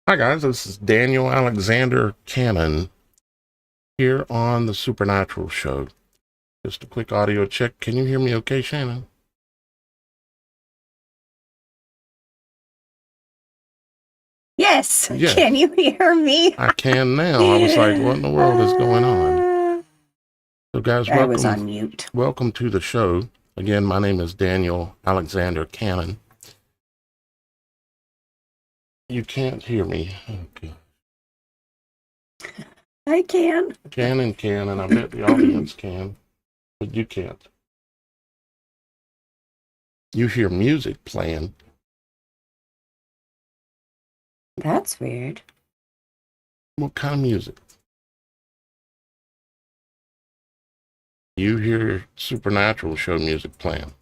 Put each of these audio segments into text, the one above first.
Hi guys, this is Daniel Alexander Cannon here on the Supernatural Show. Just a quick audio check. Can you hear me okay, Shannon? Yes. Yes. Can you hear me? I can now. I was like, what in the world is going on? So guys, I was on mute. welcome to the show. Again, my name is Daniel Alexander Cannon. You can't hear me. Okay. I can. Cannon can, and I bet the audience can, but you can't. You hear music playing. That's weird. What kind of music? You hear Supernatural Show music playing.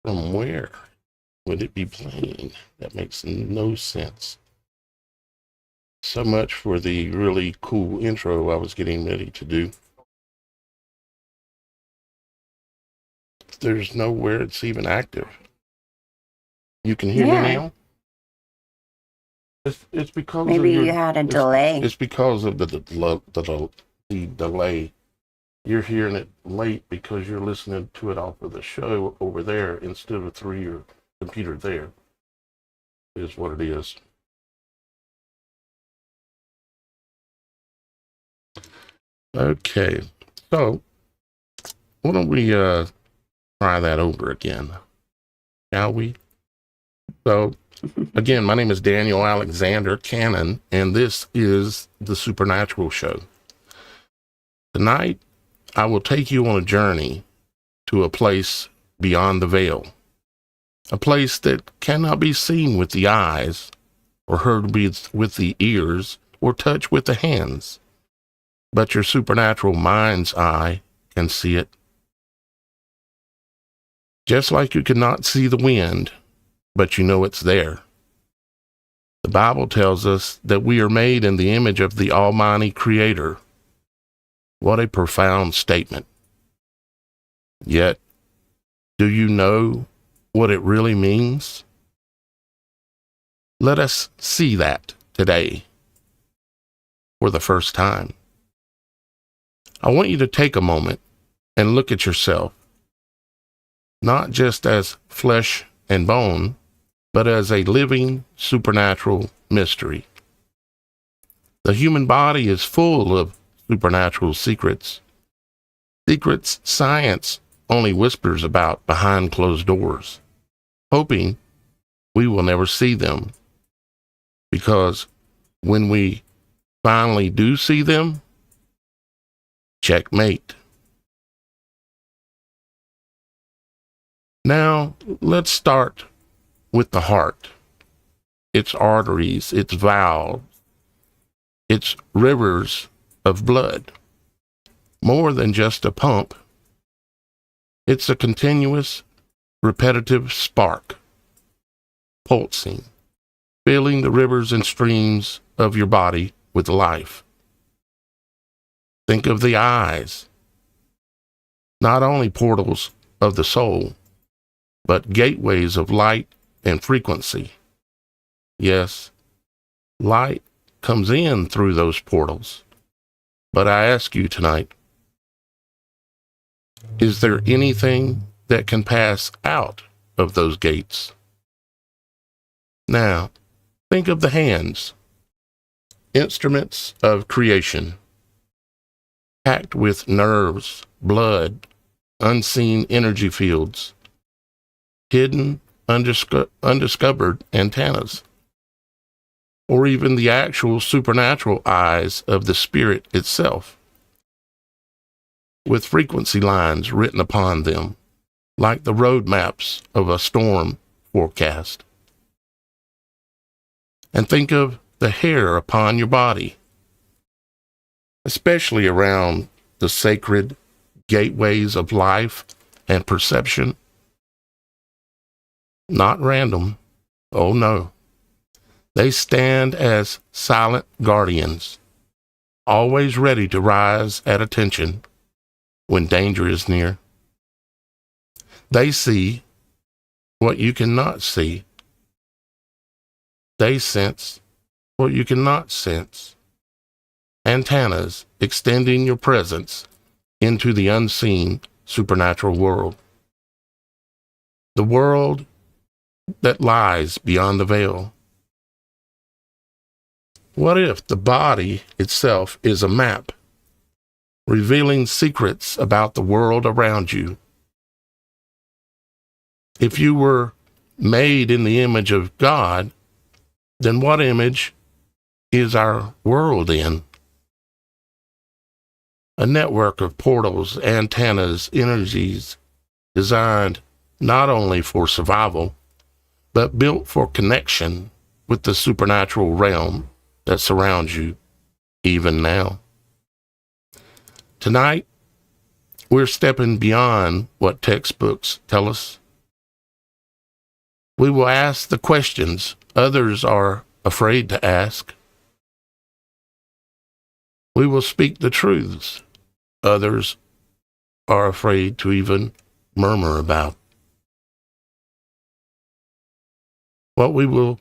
From where would it be playing? That makes no sense. So much for the really cool intro I was getting ready to do. There's nowhere it's even active. You can hear me now? It's because maybe you had a delay. It's because of the delay. You're hearing it late because you're listening to it off of the show over there instead of through your computer there, is what it is. Okay, so why don't we try that over again, shall we? So, again, my name is Daniel Alexander Cannon, and this is the Supernatural Show. Tonight, I will take you on a journey to a place beyond the veil, a place that cannot be seen with the eyes, or heard with the ears, or touched with the hands, but your supernatural mind's eye can see it. Just like you cannot see the wind, but you know it's there. The Bible tells us that we are made in the image of the Almighty Creator. What a profound statement. Yet, do you know what it really means? Let us see that today for the first time. I want you to take a moment and look at yourself, not just as flesh and bone, but as a living supernatural mystery. The human body is full of supernatural secrets science only whispers about behind closed doors, hoping we will never see them. Because when we finally do see them, checkmate. Now, let's start with the heart, its arteries, its valves, its rivers of blood. More than just a pump, it's a continuous, repetitive spark, pulsing, filling the rivers and streams of your body with life. Think of the eyes, not only portals of the soul, but gateways of light and frequency. Yes, light comes in through those portals. But I ask you tonight, is there anything that can pass out of those gates? Now, think of the hands, instruments of creation, packed with nerves, blood, unseen energy fields, hidden, undiscovered antennas, or even the actual supernatural eyes of the spirit itself, with frequency lines written upon them, like the road maps of a storm forecast. And think of the hair upon your body, especially around the sacred gateways of life and perception. Not random. Oh no. They stand as silent guardians, always ready to rise at attention when danger is near. They see what you cannot see. They sense what you cannot sense. Antennas extending your presence into the unseen supernatural world. The world that lies beyond the veil. What if the body itself is a map, revealing secrets about the world around you? If you were made in the image of God, then what image is our world in? A network of portals, antennas, energies designed not only for survival, but built for connection with the supernatural realm that surrounds you even now. Tonight, we're stepping beyond what textbooks tell us. We will ask the questions others are afraid to ask. We will speak the truths others are afraid to even murmur about. What we'll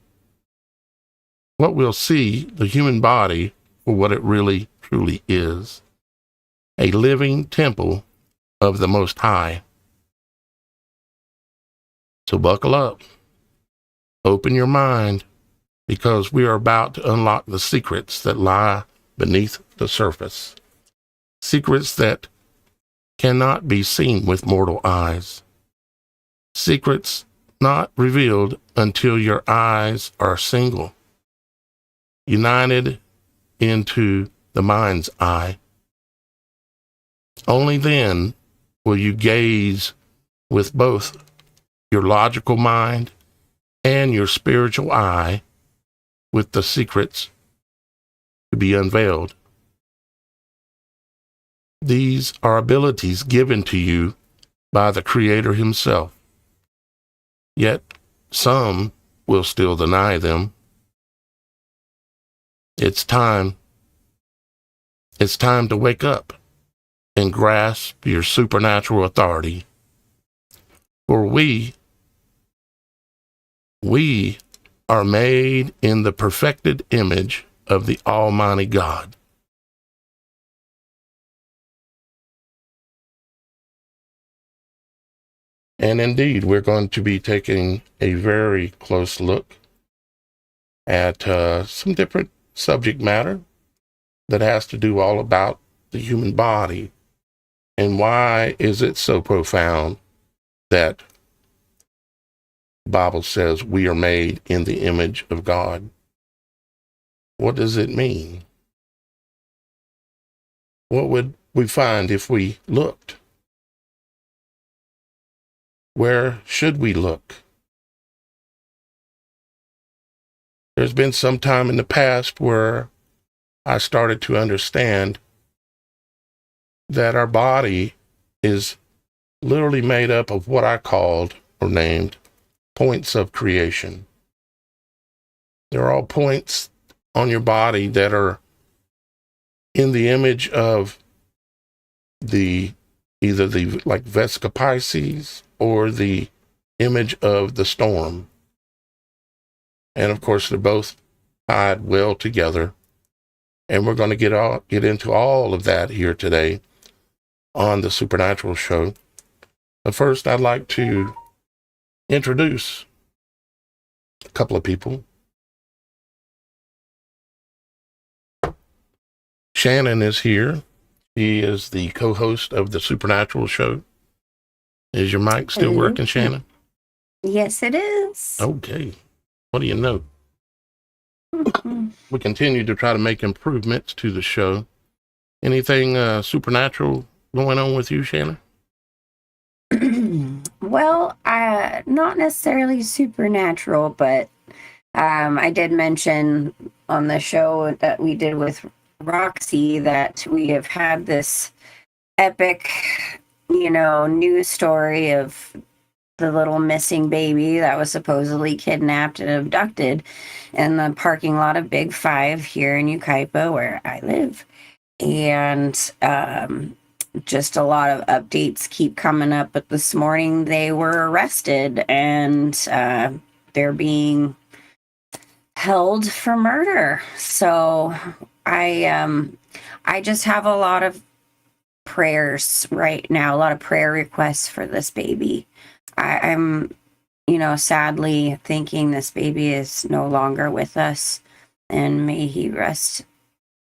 see the human body for what it really truly is, a living temple of the Most High. So buckle up, open your mind, because we are about to unlock the secrets that lie beneath the surface. Secrets that cannot be seen with mortal eyes. Secrets not revealed until your eyes are single, united into the mind's eye. Only then will you gaze with both your logical mind and your spiritual eye with the secrets to be unveiled. These are abilities given to you by the Creator Himself. Yet some will still deny them. It's time. It's time to wake up and grasp your supernatural authority. For we are made in the perfected image of the Almighty God. And indeed, we're going to be taking a very close look at some different subject matter that has to do all about the human body. And why is it so profound that the Bible says we are made in the image of God? What does it mean? What would we find if we looked? Where should we look? There's been some time in the past where I started to understand that our body is literally made up of what I called or named points of creation. They're all points on your body that are in the image of either the like Vesica Pisces or the image of the storm. And of course, they're both tied well together. And we're going to get into all of that here today on the Supernatural Show. But first, I'd like to introduce a couple of people. Shannon is here. She is the co-host of the Supernatural Show. Is your mic still working, Shannon? Yes, it is. Okay. What do you know? We continue to try to make improvements to the show. Anything supernatural going on with you, Shannon? Well, not necessarily supernatural, but I did mention on the show that we did with Roxy that we have had this epic, news story of the little missing baby that was supposedly kidnapped and abducted in the parking lot of Big Five here in Ukaipa, where I live. And just a lot of updates keep coming up. But this morning they were arrested and they're being held for murder. So I just have a lot of prayers right now, a lot of prayer requests for this baby. I'm, sadly thinking this baby is no longer with us, and may he rest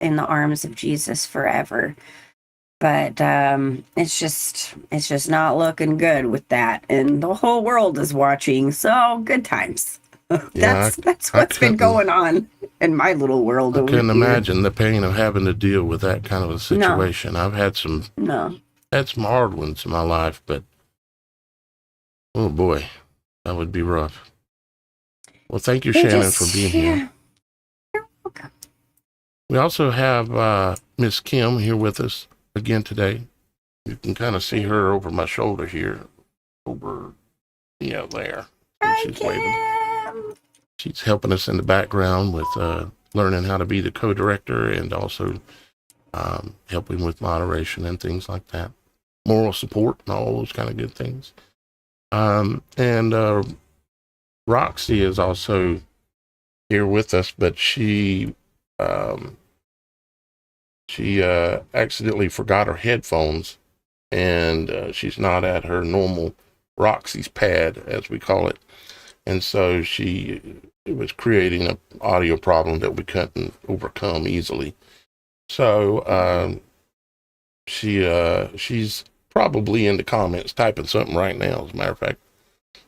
in the arms of Jesus forever. But it's just not looking good with that, and the whole world is watching. So good times. Yeah, That's I what's been couldn't. going on in my little world I over couldn't here. imagine the pain of having to deal with that kind of a No, situation. I've no. had some hard ones in my life, but oh boy, that would be rough. Well, thank you, They Shannon, for just, being here. yeah. You're welcome. We also have Miss Kim here with us again today. You can kind of see her over my shoulder here, there. Hi, She's waving. Kim. She's helping us in the background with learning how to be the co-director and also helping with moderation and things like that, moral support and all those kind of good things. And Roxy is also here with us, but she accidentally forgot her headphones, and she's not at her normal Roxy's pad, as we call it, and so it was creating an audio problem that we couldn't overcome easily. So she's probably in the comments typing something right now. As a matter of fact,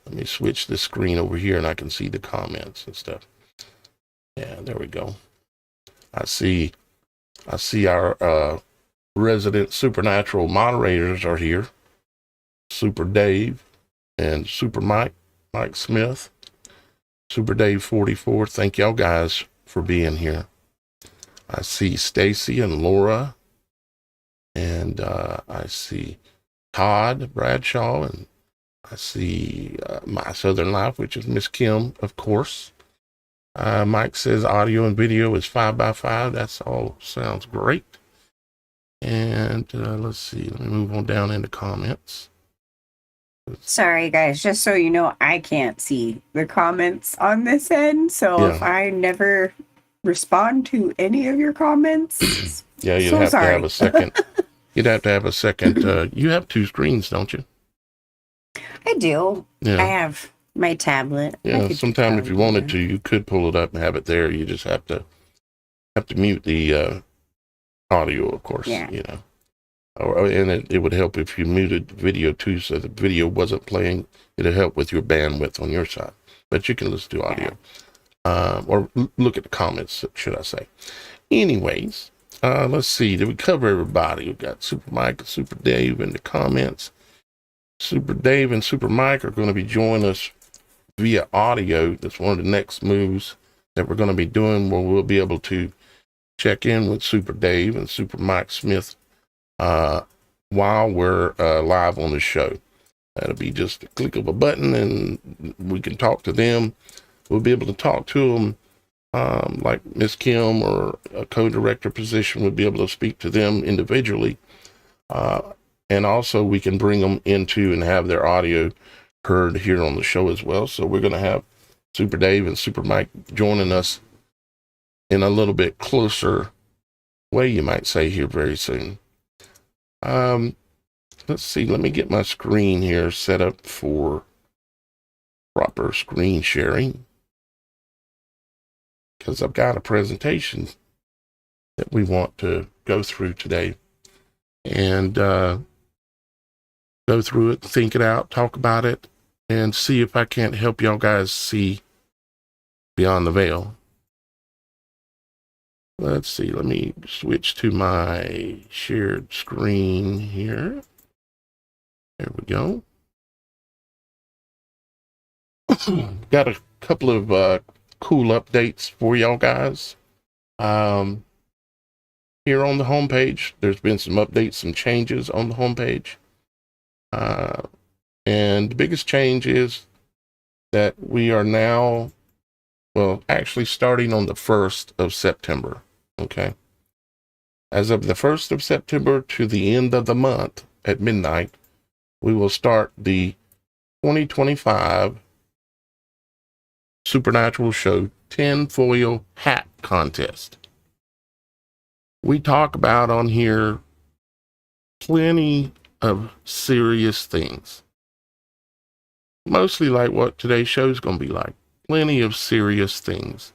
let me switch this screen over here and I can see the comments and stuff. Yeah, there we go. I see our resident supernatural moderators are here. Super Dave and Super Mike Smith. Super Dave 44. Thank y'all guys for being here. I see Stacy and Laura, and I see Todd Bradshaw, and I see My Southern Life, which is Miss Kim, of course. Mike says audio and video is 5x5. That's all sounds great. And let's see. Let me move on down into comments. Sorry, guys. Just so you know, I can't see the comments on this end. So if I never respond to any of your comments, yeah, you'd so have sorry. to have a second. You'd have to have a second. You have two screens, don't you? I do. Yeah. I have my tablet. Yeah. Sometime if you wanted to, you could pull it up and have it there. You just have to mute the audio, of course. Yeah. And it would help if you muted the video too, so the video wasn't playing. It'll help with your bandwidth on your side. But you can listen to audio, or look at the comments, should I say? Anyways, let's see. Did we cover everybody? We got Super Mike and Super Dave in the comments. Super Dave and Super Mike are going to be joining us via audio. That's one of the next moves that we're going to be doing, where we'll be able to check in with Super Dave and Super Mike Smith while we're live on the show. That'll be just a click of a button and we can talk to them. We'll be able to talk to them like Miss Kim, or a co-director position would be able to speak to them individually. And also we can bring them into and have their audio heard here on the show as well. So we're going to have Super Dave and Super Mike joining us in a little bit closer way, you might say, here very soon. Let's see, let me get my screen here set up for proper screen sharing, because I've got a presentation that we want to go through today, and go through it, think it out, talk about it, and see if I can't help y'all guys see beyond the veil. Let's see, let me switch to my shared screen here. There we go. Got a couple of cool updates for y'all guys. Here on the homepage, there's been some updates, some changes on the homepage. And the biggest change is that we are now, well, actually starting on the 1st of September, okay? As of the 1st of September to the end of the month at midnight, we will start the 2025 Supernatural Show tinfoil hat contest. We talk about on here plenty of serious things. Mostly like what today's show is going to be like. Plenty of serious things.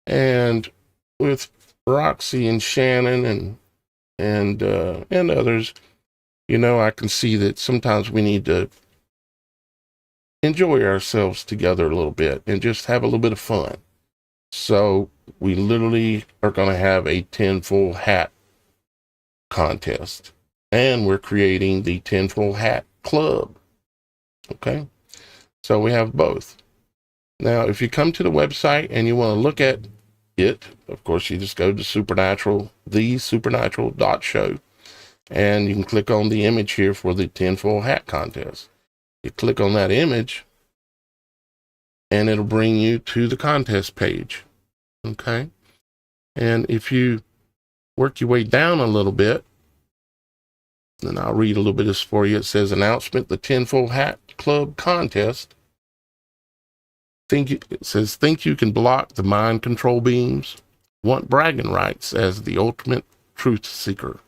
And with Roxy and Shannon and others, I can see that sometimes we need to enjoy ourselves together a little bit and just have a little bit of fun. So we literally are going to have a tinfoil hat contest, and we're creating the tinfoil hat club. Okay, so we have both. Now, if you come to the website and you want to look at it, of course, you just go to TheSupernatural.Show, and you can click on the image here for the tinfoil hat contest. You click on that image, and it'll bring you to the contest page. Okay, and if you work your way down a little bit, and I'll read a little bit of this for you. It says, announcement, the tinfoil hat club contest. It says, think you can block the mind control beams? Want bragging rights as the ultimate truth seeker?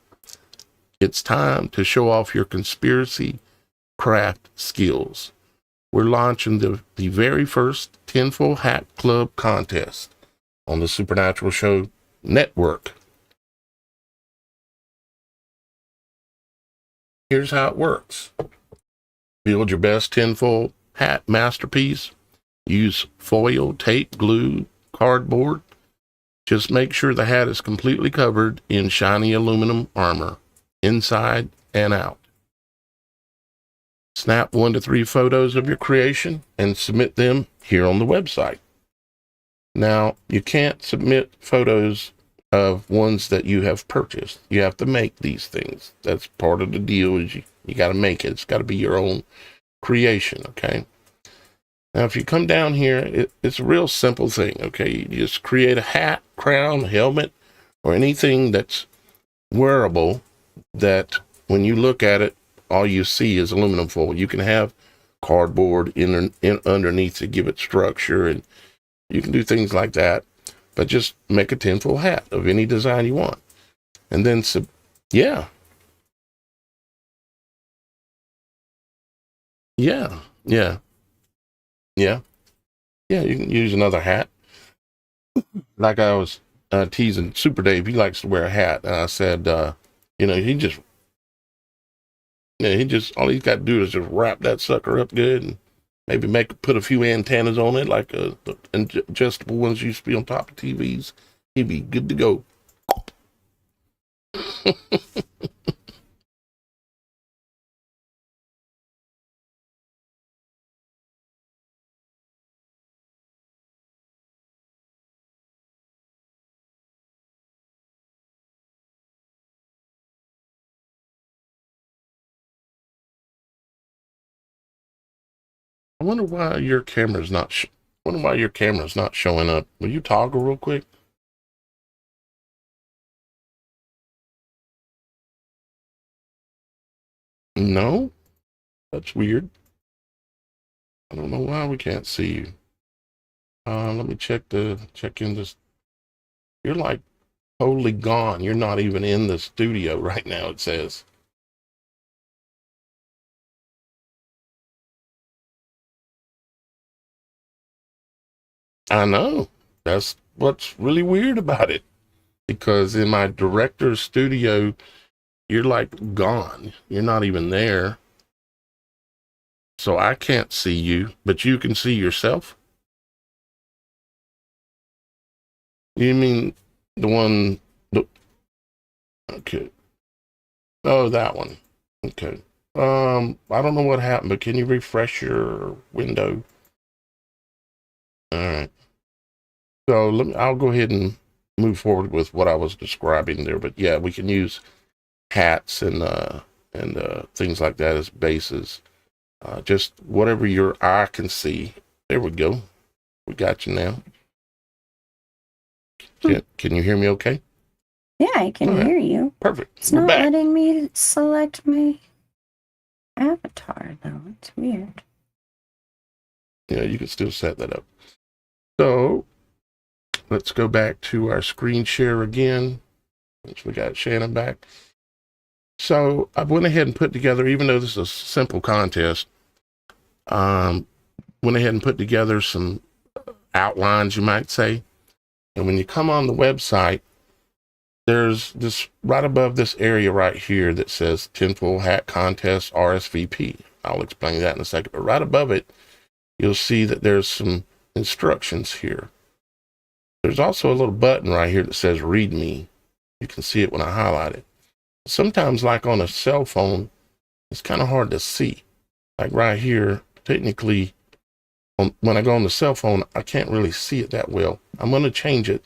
It's time to show off your conspiracy craft skills. We're launching the very first tinfoil hat club contest on the Supernatural Show network. Here's how it works. Build your best tinfoil hat masterpiece. Use foil, tape, glue, cardboard. Just make sure the hat is completely covered in shiny aluminum armor, inside and out. Snap 1 to 3 photos of your creation and submit them here on the website. Now, you can't submit photos of ones that you have purchased. You have to make these things. That's part of the deal, is you got to make it. It's got to be your own creation, okay? Now, if you come down here, it's a real simple thing, okay? You just create a hat, crown, helmet, or anything that's wearable that when you look at it, all you see is aluminum foil. You can have cardboard underneath to give it structure, and you can do things like that, but just make a tinfoil hat of any design you want. And then, yeah, you can use another hat. Like I was teasing Super Dave, he likes to wear a hat. And I said, he just, all he's got to do is just wrap that sucker up good and maybe put a few antennas on it, like the adjustable ones used to be on top of TVs. He'd be good to go. I wonder why your camera's not. Wonder why your camera's not showing up. Will you toggle real quick? No, that's weird. I don't know why we can't see you. Let me check in this. You're like totally gone. You're not even in the studio right now, it says. I know. That's what's really weird about it. Because in my director's studio, you're like gone. You're not even there. So I can't see you, but you can see yourself. You mean the one? Okay. Oh, that one. Okay. I don't know what happened, but can you refresh your window? All right. So I'll go ahead and move forward with what I was describing there. But yeah, we can use hats and things like that as bases. Just whatever your eye can see. There we go. We got you now. Can you hear me okay? Yeah, I can hear you. Perfect. It's not letting me select my avatar, though. It's weird. Yeah, you can still set that up. So let's go back to our screen share again. Once we got Shannon back. So I went ahead and put together, even though this is a simple contest, went ahead and put together some outlines, you might say. And when you come on the website, there's this right above this area right here that says Tinfoil Hat Contest RSVP. I'll explain that in a second. But right above it, you'll see that there's some instructions here. There's also a little button right here that says Read Me. You can see it when I highlight it. Sometimes, like on a cell phone, it's kind of hard to see. Like right here, technically, when I go on the cell phone, I can't really see it that well. I'm going to change it,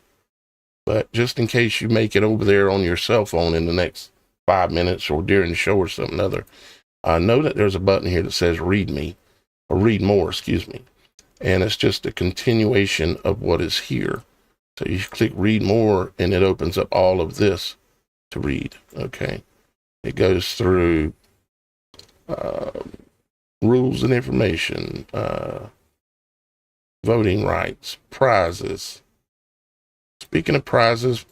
but just in case you make it over there on your cell phone in the next 5 minutes or during the show or something other, know that there's a button here that says Read Me, or Read More, excuse me. And it's just a continuation of what is here. So you click Read More, and it opens up all of this to read. Okay. It goes through rules and information, voting rights, prizes. Speaking of prizes,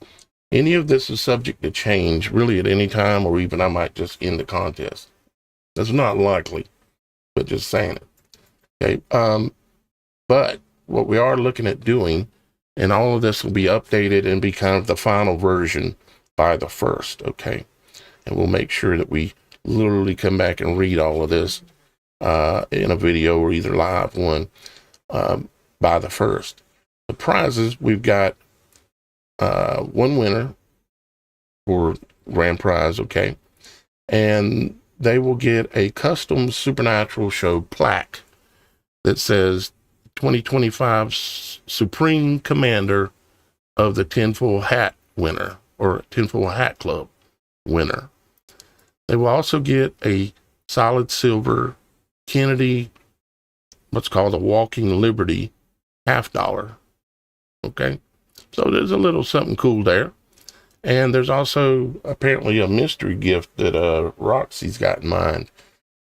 any of this is subject to change really at any time, or even I might just end the contest. That's not likely, but just saying it. Okay. But what we are looking at doing, and all of this will be updated and be kind of the final version by the 1st. Okay. And we'll make sure that we literally come back and read all of this in a video or either live one by the 1st. The prizes, we've got one winner for grand prize, okay? And they will get a custom Supernatural Show plaque that says 2025 Supreme Commander of the Tinfoil Hat winner, or Tinfoil Hat Club winner. They will also get a solid silver Kennedy, what's called a Walking Liberty $50. Okay. So there's a little something cool there. And there's also apparently a mystery gift that Roxy's got in mind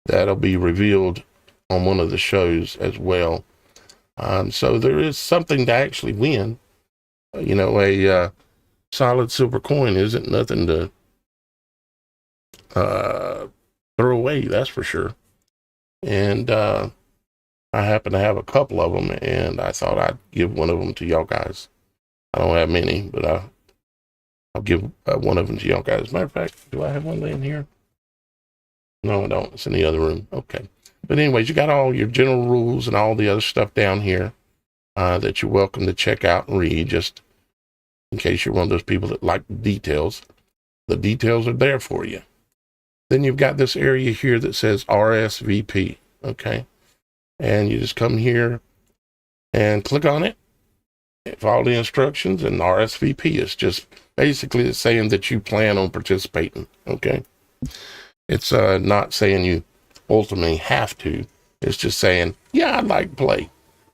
that'll be revealed on one of the shows as well. So there is something to actually win. You know, a solid silver coin isn't nothing to throw away, that's for sure. And I happen to have a couple of them, and I thought I'd give one of them to y'all guys. I don't have many, but I'll give one of them to y'all guys. As a matter of fact, do I have one laying here? No, I don't. It's in the other room. Okay. But anyways, you got all your general rules and all the other stuff down here that you're welcome to check out and read, just in case you're one of those people that like the details. The details are there for you. Then you've got this area here that says RSVP, okay? And you just come here and click on it, follow the instructions, and RSVP is just basically saying that you plan on participating, okay? It's not saying you ultimately have to. It's just saying, yeah, I'd like to play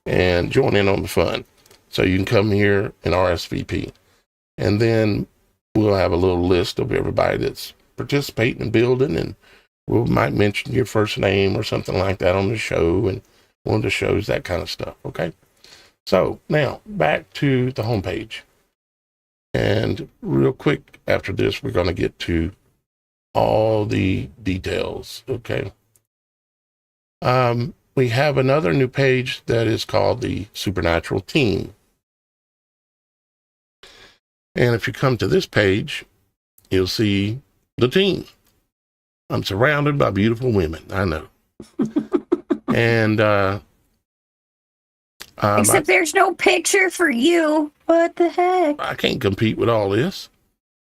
and join in on the fun. So you can come here and RSVP. And then we'll have a little list of everybody that's participating and building, and we might mention your first name or something like that on the show and one of the shows, that kind of stuff. Okay. So now back to the homepage, and real quick after this, we're going to get to all the details. Okay. We have another new page that is called the Supernatural Team. And if you come to this page, you'll see the team. I'm surrounded by beautiful women. I know. And except there's no picture for you. What the heck? I can't compete with all this.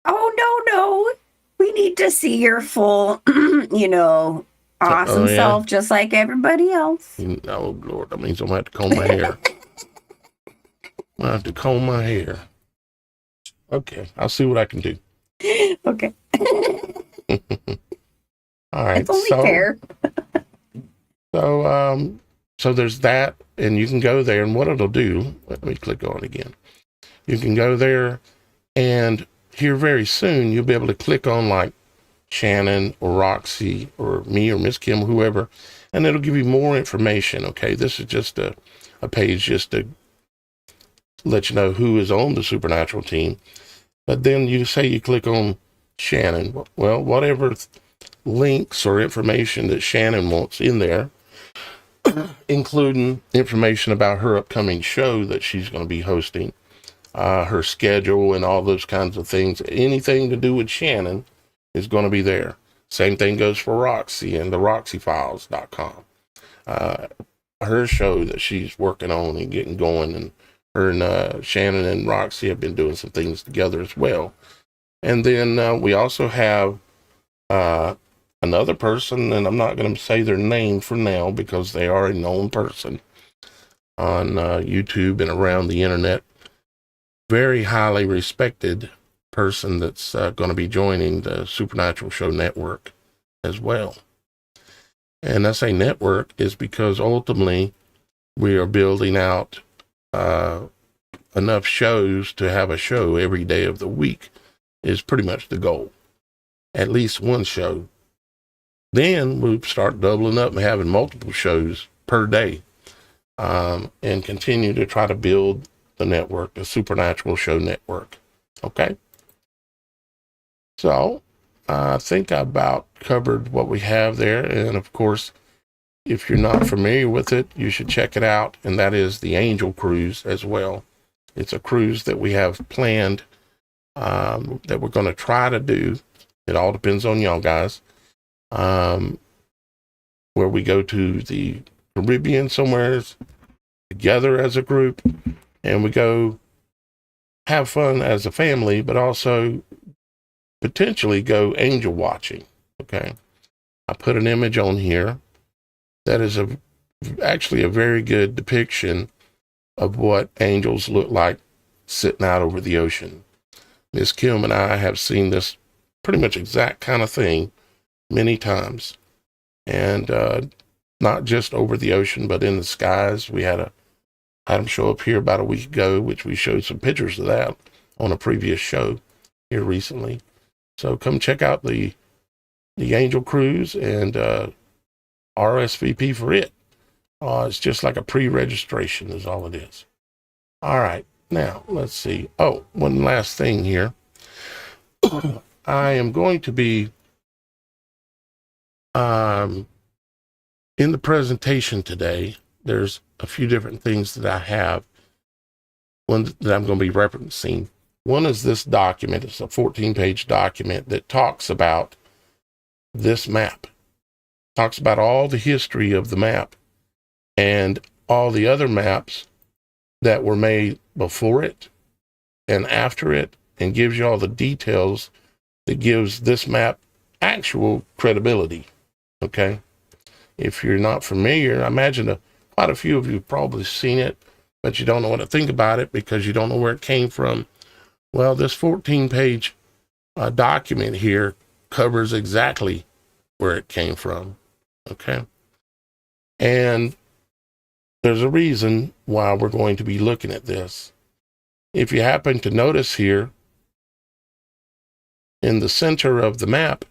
Oh, no. We need to see your full, awesome self, just like everybody else. Oh, Lord. That means I'm going to have to comb my hair. I'm going to have to comb my hair. Okay. I'll see what I can do. Okay. All right. It's only fair. So there's that, and you can go there, and what it'll do, let me click on it again. You can go there, and here very soon, you'll be able to click on like Shannon or Roxy or me or Miss Kim, whoever, and it'll give you more information. Okay. This is just a page just to let you know who is on the Supernatural team. But then you say you click on Shannon. Well, whatever links or information that Shannon wants in there, including information about her upcoming show that she's going to be hosting, her schedule and all those kinds of things. Anything to do with Shannon is going to be there. Same thing goes for Roxy and the RoxyFiles.com. Her show that she's working on and getting going, and her and Shannon and Roxy have been doing some things together as well. And then we also have another person, and I'm not going to say their name for now because they are a known person on YouTube and around the internet. Very highly respected person that's going to be joining the Supernatural Show network as well. And I say network is because ultimately we are building out enough shows to have a show every day of the week is pretty much the goal. At least one show. Then we start doubling up and having multiple shows per day, and continue to try to build the network, the Supernatural Show network. Okay. So I think I about covered what we have there. And of course, if you're not familiar with it, you should check it out. And that is the Angel Cruise as well. It's a cruise that we have planned, that we're going to try to do. It all depends on y'all guys. Where we go to the Caribbean somewhere together as a group, and we go have fun as a family, but also potentially go angel watching. Okay. I put an image on here that is actually a very good depiction of what angels look like sitting out over the ocean. Miss Kim and I have seen this pretty much exact kind of thing many times. And not just over the ocean, but in the skies. We had them show up here about a week ago, which we showed some pictures of that on a previous show here recently. So come check out the Angel Cruise and RSVP for it. It's just like a pre-registration is all it is. All right. Now, let's see. Oh, one last thing here. I am going to be in the presentation today. There's a few different things that I have. One that I'm going to be referencing. One is this document. It's a 14-page document that talks about this map. Talks about all the history of the map and all the other maps that were made before it and after it, and gives you all the details that gives this map actual credibility. Okay? If you're not familiar, I imagine quite a few of you have probably seen it, but you don't know what to think about it because you don't know where it came from. Well, this 14-page document here covers exactly where it came from. Okay? And there's a reason why we're going to be looking at this. If you happen to notice here, in the center of the map,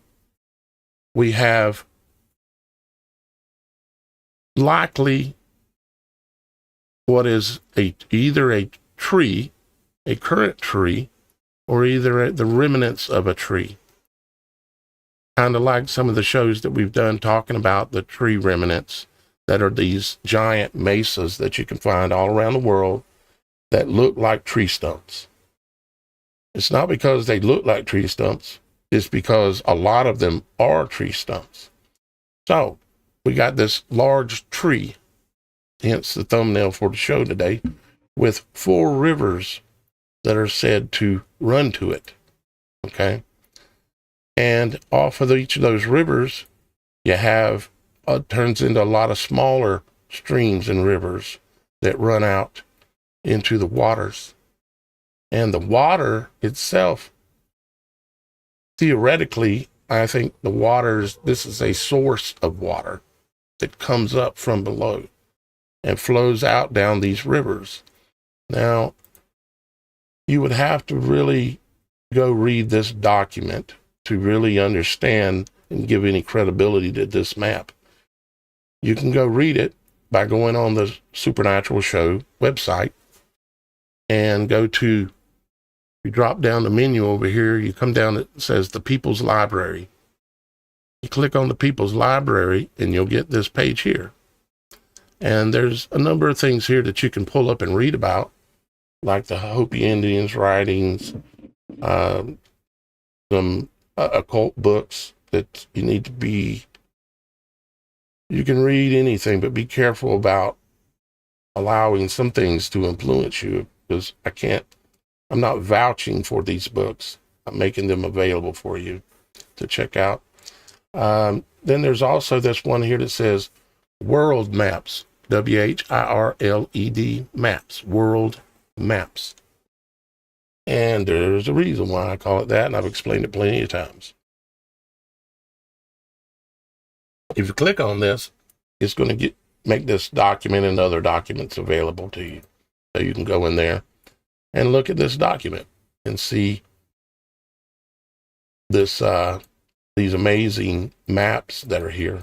we have likely what is either a tree, a current tree, or either the remnants of a tree. Kind of like some of the shows that we've done talking about the tree remnants that are these giant mesas that you can find all around the world that look like tree stumps. It's not because they look like tree stumps. It's because a lot of them are tree stumps. So we got this large tree, hence the thumbnail for the show today, with 4 rivers that are said to run to it. Okay. And off of each of those rivers, you have, turns into a lot of smaller streams and rivers that run out into the waters. And the water itself, theoretically, I think this is a source of water that comes up from below and flows out down these rivers. Now, you would have to really go read this document to really understand and give any credibility to this map. You can go read it by going on the Supernatural Show website and go to, you drop down the menu over here, you come down, it says the People's Library. You click on the People's Library and you'll get this page here. And there's a number of things here that you can pull up and read about, like the Hopi Indians writings, some occult books that you need to be, you can read anything, but be careful about allowing some things to influence you, because I'm not vouching for these books. I'm making them available for you to check out. Then there's also this one here that says World Maps, WHIRLED Maps, World Maps. And there's a reason why I call it that, and I've explained it plenty of times. If you click on this, it's going to make this document and other documents available to you. So you can go in there and look at this document and see this these amazing maps that are here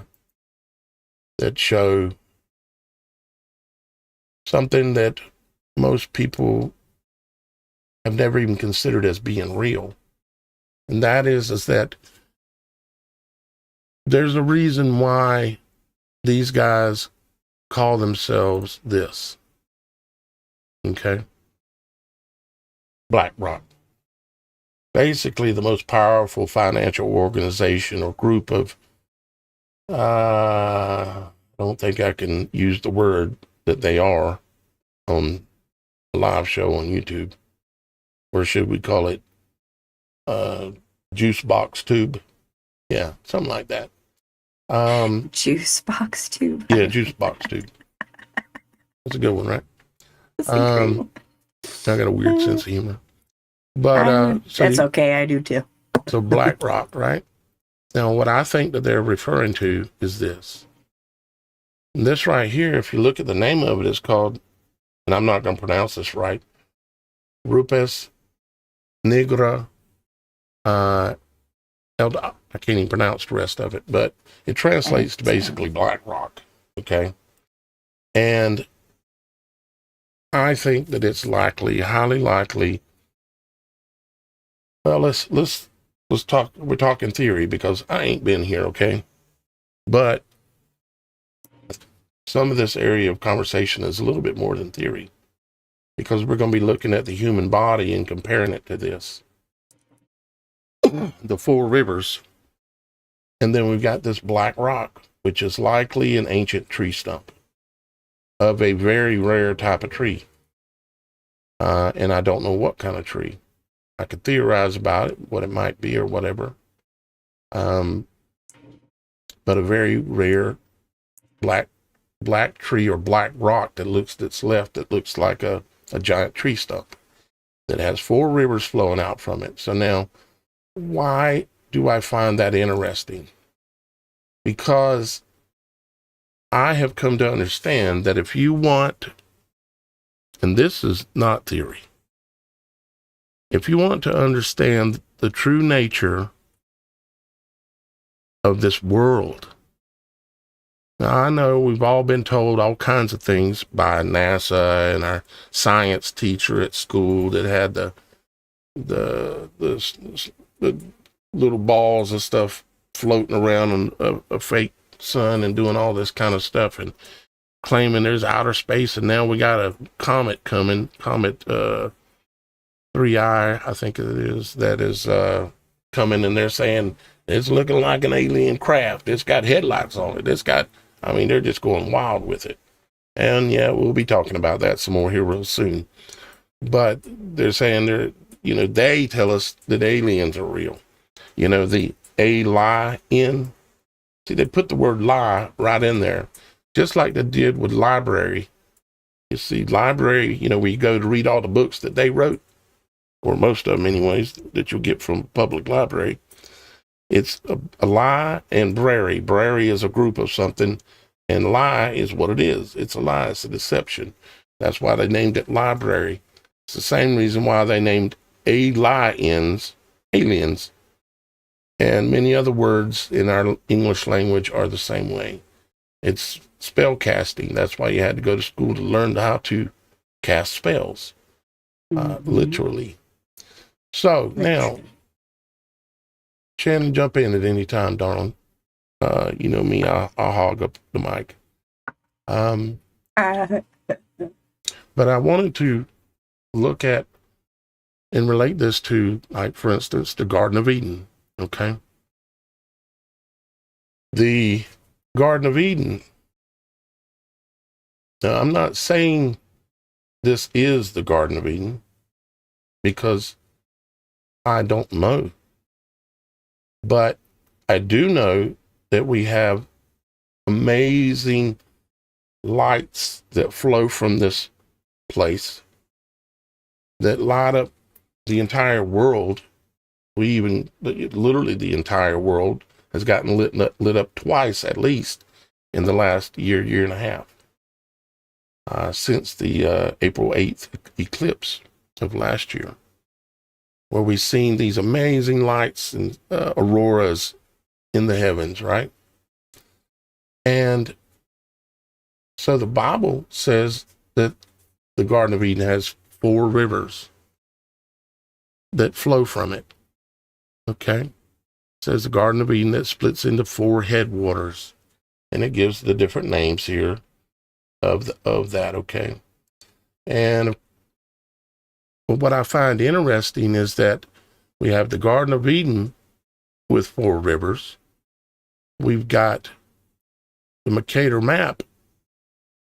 that show something that most people have never even considered as being real. And that is that there's a reason why these guys call themselves this. Okay? BlackRock. Basically the most powerful financial organization or group of, I don't think I can use the word that they are on a live show on YouTube. Or should we call it juice box tube? Yeah, something like that. Juice box tube. Yeah, juice box tube. That's a good one, right? I got a weird sense of humor. But so that's okay, I do too. So BlackRock, right? Now, what I think that they're referring to is this. And this right here, if you look at the name of it, it's called, and I'm not going to pronounce this right, Rupes Negra I can't even pronounce the rest of it, but it translates to basically BlackRock, okay? And I think that it's likely, highly likely. Well, let's talk. We're talking theory because I ain't been here, okay? But some of this area of conversation is a little bit more than theory, because we're going to be looking at the human body and comparing it to this, the four rivers, and then we've got this black rock, which is likely an ancient tree stump of a very rare type of tree, and I don't know what kind of tree. I could theorize about it, what it might be or whatever. But a very rare black tree or black rock that's left that looks like a giant tree stump that has four rivers flowing out from it. So now, why do I find that interesting? Because I have come to understand that if you want, and this is not theory, if you want to understand the true nature of this world, now I know we've all been told all kinds of things by NASA and our science teacher at school that had the little balls and stuff floating around in a fake sun and doing all this kind of stuff and claiming there's outer space, and now we got a comet coming, comet 3I, I think it is, that is coming, and they're saying it's looking like an alien craft. It's got headlights on it. They're just going wild with it. And yeah, we'll be talking about that some more here real soon. But they're saying they tell us that aliens are real. The alien. See, they put the word lie right in there, just like they did with library. You see, library, where you go to read all the books that they wrote, or most of them anyways, that you'll get from public library. It's a lie and brary. Brary is a group of something, and lie is what it is. It's a lie. It's a deception. That's why they named it library. It's the same reason why they named aliens. And many other words in our English language are the same way. It's spell casting. That's why you had to go to school to learn how to cast spells. literally. So now, Shannon, jump in at any time, darling. You know me, I'll hog up the mic. But I wanted to look at and relate this to, like, for instance, the Garden of Eden, okay? The Garden of Eden, now I'm not saying this is the Garden of Eden because I don't know. But I do know that we have amazing lights that flow from this place that light up the entire world. Literally the entire world has gotten lit up twice at least in the last year and a half, since the April 8th eclipse of last year, where we've seen these amazing lights and auroras in the heavens, right? And so the Bible says that the Garden of Eden has 4 rivers that flow from it. Okay? It says the Garden of Eden that splits into 4 headwaters. And it gives the different names here of that, okay? And what I find interesting is that we have the Garden of Eden with 4 rivers. We've got the Mercator map,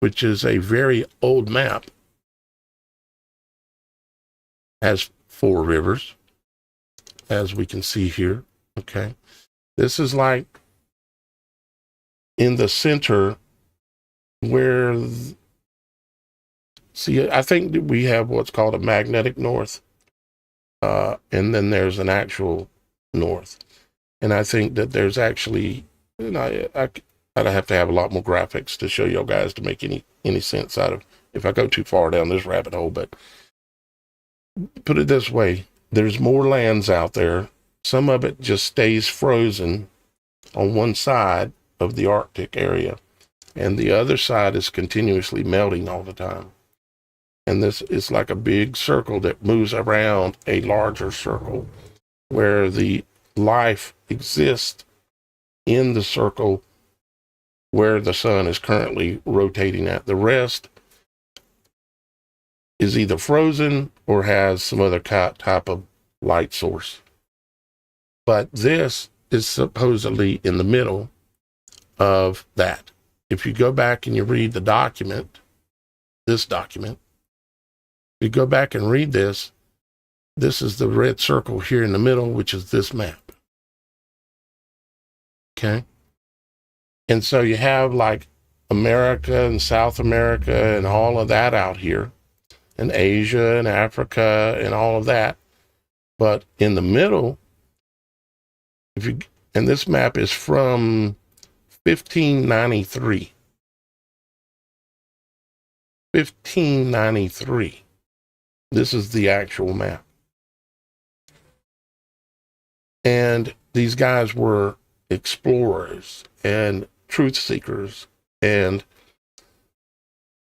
which is a very old map, has 4 rivers, as we can see here, okay? This is like in the center where, see, I think that we have what's called a magnetic north, and then there's an actual north. And I think that there's actually, and I'd have to have a lot more graphics to show y'all guys to make any sense out of, if I go too far down this rabbit hole. But put it this way, there's more lands out there. Some of it just stays frozen on one side of the Arctic area, and the other side is continuously melting all the time. And this is like a big circle that moves around a larger circle where the life exists in the circle where the sun is currently rotating at. The rest is either frozen or has some other type of light source. But this is supposedly in the middle of that. If you go back and you read the document, this document, you go back and read this, this is the red circle here in the middle, which is this map. Okay? And so you have like America and South America and all of that out here, and Asia and Africa and all of that. But in the middle, and this map is from 1593. 1593. This is the actual map. And these guys were explorers and truth seekers. And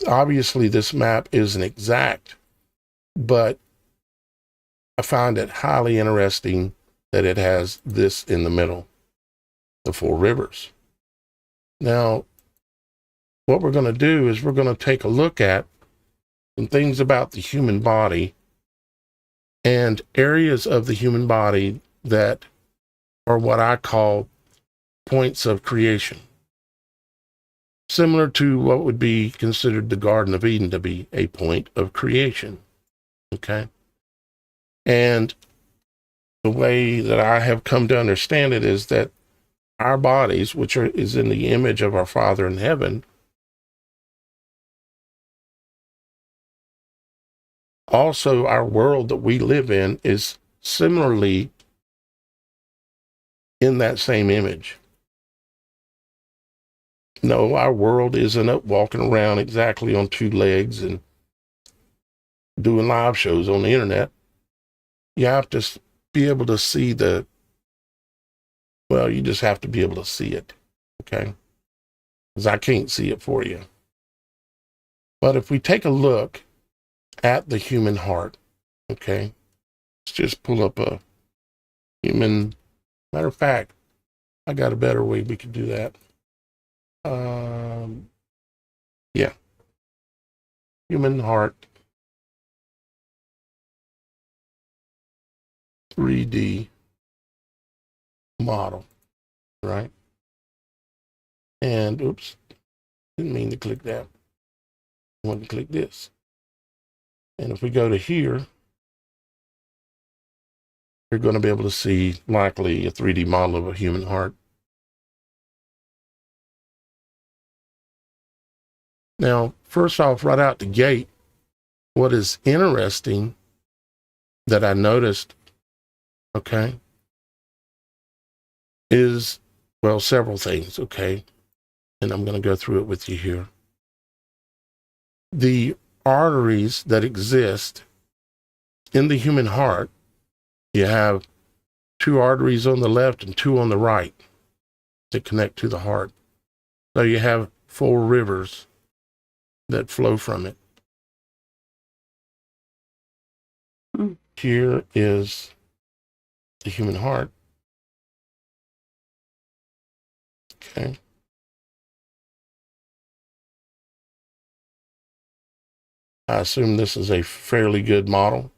obviously this map isn't exact, but I find it highly interesting that it has this in the middle, the 4 rivers. Now, what we're going to do is we're going to take a look at some things about the human body and areas of the human body that are what I call points of creation, similar to what would be considered the Garden of Eden to be a point of creation. Okay? And the way that I have come to understand it is that our bodies, which is in the image of our Father in heaven, also our world that we live in is similarly in that same image. No, our world isn't up walking around exactly on 2 legs and doing live shows on the internet. You have to be able to see you just have to be able to see it, okay? Because I can't see it for you. But if we take a look at the human heart, Okay. Let's just pull up a human. Matter of fact, I got a better way we could do that. Yeah. Human heart 3D model, right? And oops, didn't mean to click that. I want to click this. And if we go to here, you're going to be able to see likely a 3D model of a human heart. Now, first off, right out the gate, what is interesting that I noticed, okay, is, well, several things, okay, and I'm going to go through it with you here. The arteries that exist in the human heart, you have 2 arteries on the left and 2 on the right that connect to the heart. So you have 4 rivers that flow from it. Here is the human heart. Okay. I assume this is a fairly good model,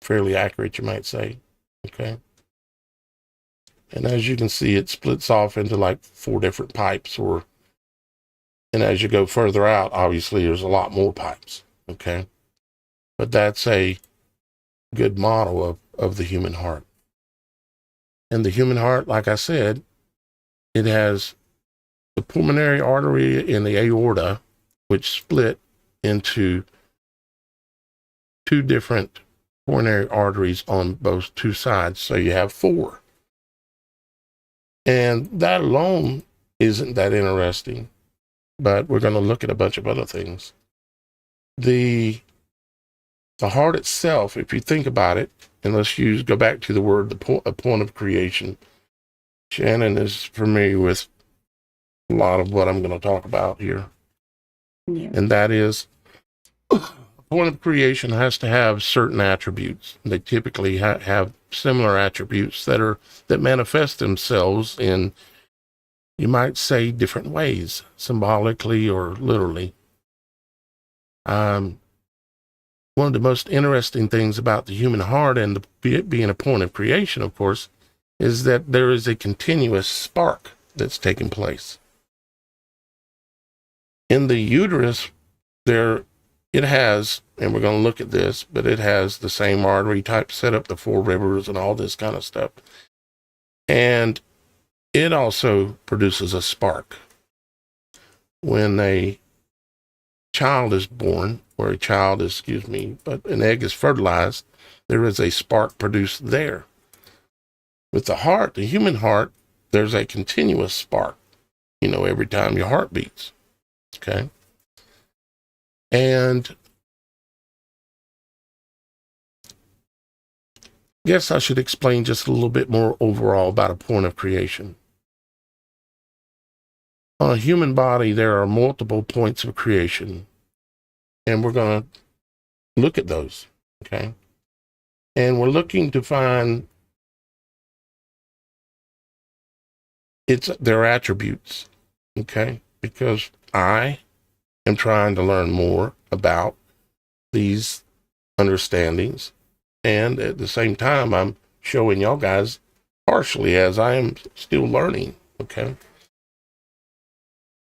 fairly accurate, you might say. Okay. And as you can see, it splits off into like 4 different pipes, and as you go further out, obviously there's a lot more pipes. Okay. But that's a good model of the human heart. And the human heart, like I said, it has the pulmonary artery and the aorta, which split into 2 different coronary arteries on both 2 sides. So you have 4. And that alone isn't that interesting, but we're going to look at a bunch of other things. The heart itself, if you think about it, and let's go back to the word, a point of creation. Shannon is familiar with a lot of what I'm going to talk about here. Yeah. And that is, a point of creation has to have certain attributes. They typically have similar attributes that manifest themselves in, you might say, different ways, symbolically or literally. One of the most interesting things about the human heart and it being a point of creation, of course, is that there is a continuous spark that's taking place. In the uterus, it has, and we're going to look at this, but it has the same artery type setup, the 4 rivers and all this kind of stuff. And it also produces a spark. When a child is born, or but an egg is fertilized, there is a spark produced there. With the heart, the human heart, there's a continuous spark, every time your heart beats. Okay. And I guess I should explain just a little bit more overall about a point of creation. On a human body, there are multiple points of creation, and we're going to look at those, okay? And we're looking to find their attributes, okay? Because I am trying to learn more about these understandings, and at the same time, I'm showing y'all guys partially as I am still learning, okay?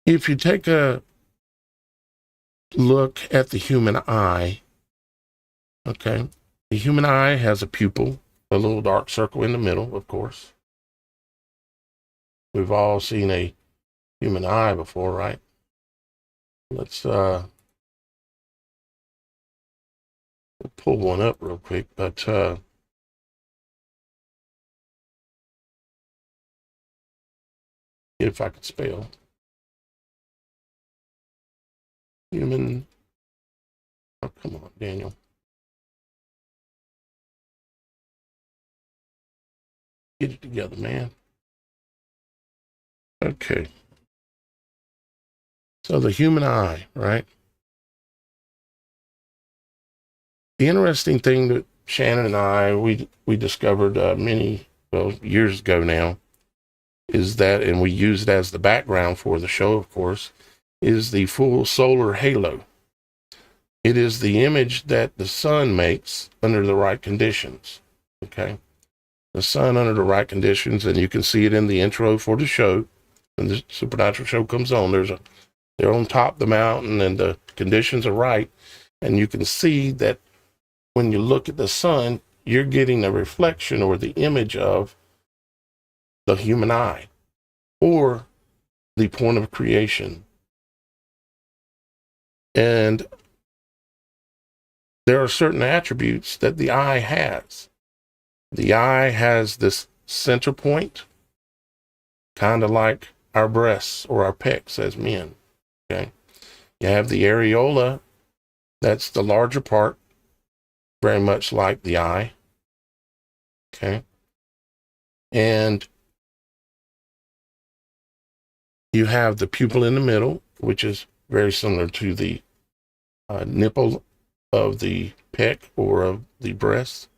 If you take a look at the human eye, okay, the human eye has a pupil, a little dark circle in the middle, of course. We've all seen a human eye before, right? Let's pull one up real quick, but if I could spell human. Oh, come on, Daniel. Get it together, man. Okay. So the human eye, right? The interesting thing Shannon and I, we discovered many, well, years ago now, is that, and we use it as the background for the show, of course, is the full solar halo. It is the image that the sun makes under the right conditions. Okay. The sun under the right conditions, and you can see it in the intro for the show. When the Supernatural Show comes on, they're on top of the mountain and the conditions are right. And you can see that when you look at the sun, you're getting a reflection or the image of the human eye or the point of creation. And there are certain attributes that the eye has. The eye has this center point, kind of like our breasts or our pecs as men. Okay. You have the areola, that's the larger part, very much like the eye. Okay. And you have the pupil in the middle, which is very similar to the nipple of the pec or of the breast.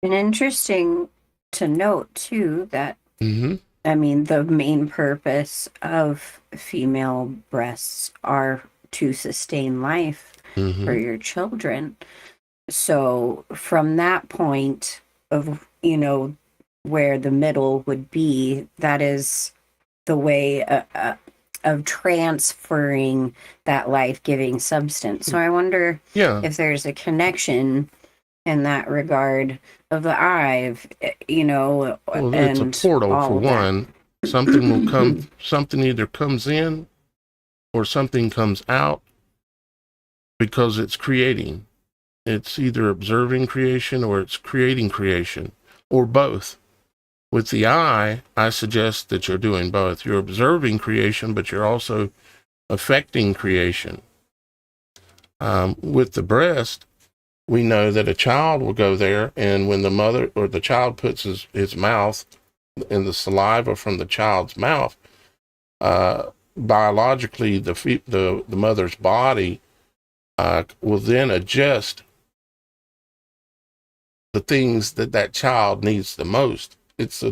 And interesting to note, too, that, I mean, the main purpose of female breasts are to sustain life for your children. So from that point of, where the middle would be, that is the way of transferring that life-giving substance. So I wonder if there's a connection in that regard of the eye, well, it's a portal for one. Something will come, something either comes in or something comes out because it's creating. It's either observing creation or it's creating creation, or both. With the eye, I suggest that you're doing both. You're observing creation, but you're also affecting creation. With the breast, we know that a child will go there, and when the mother or the child puts his mouth in the saliva from the child's mouth, biologically, the mother's body will then adjust the things that child needs the most. It's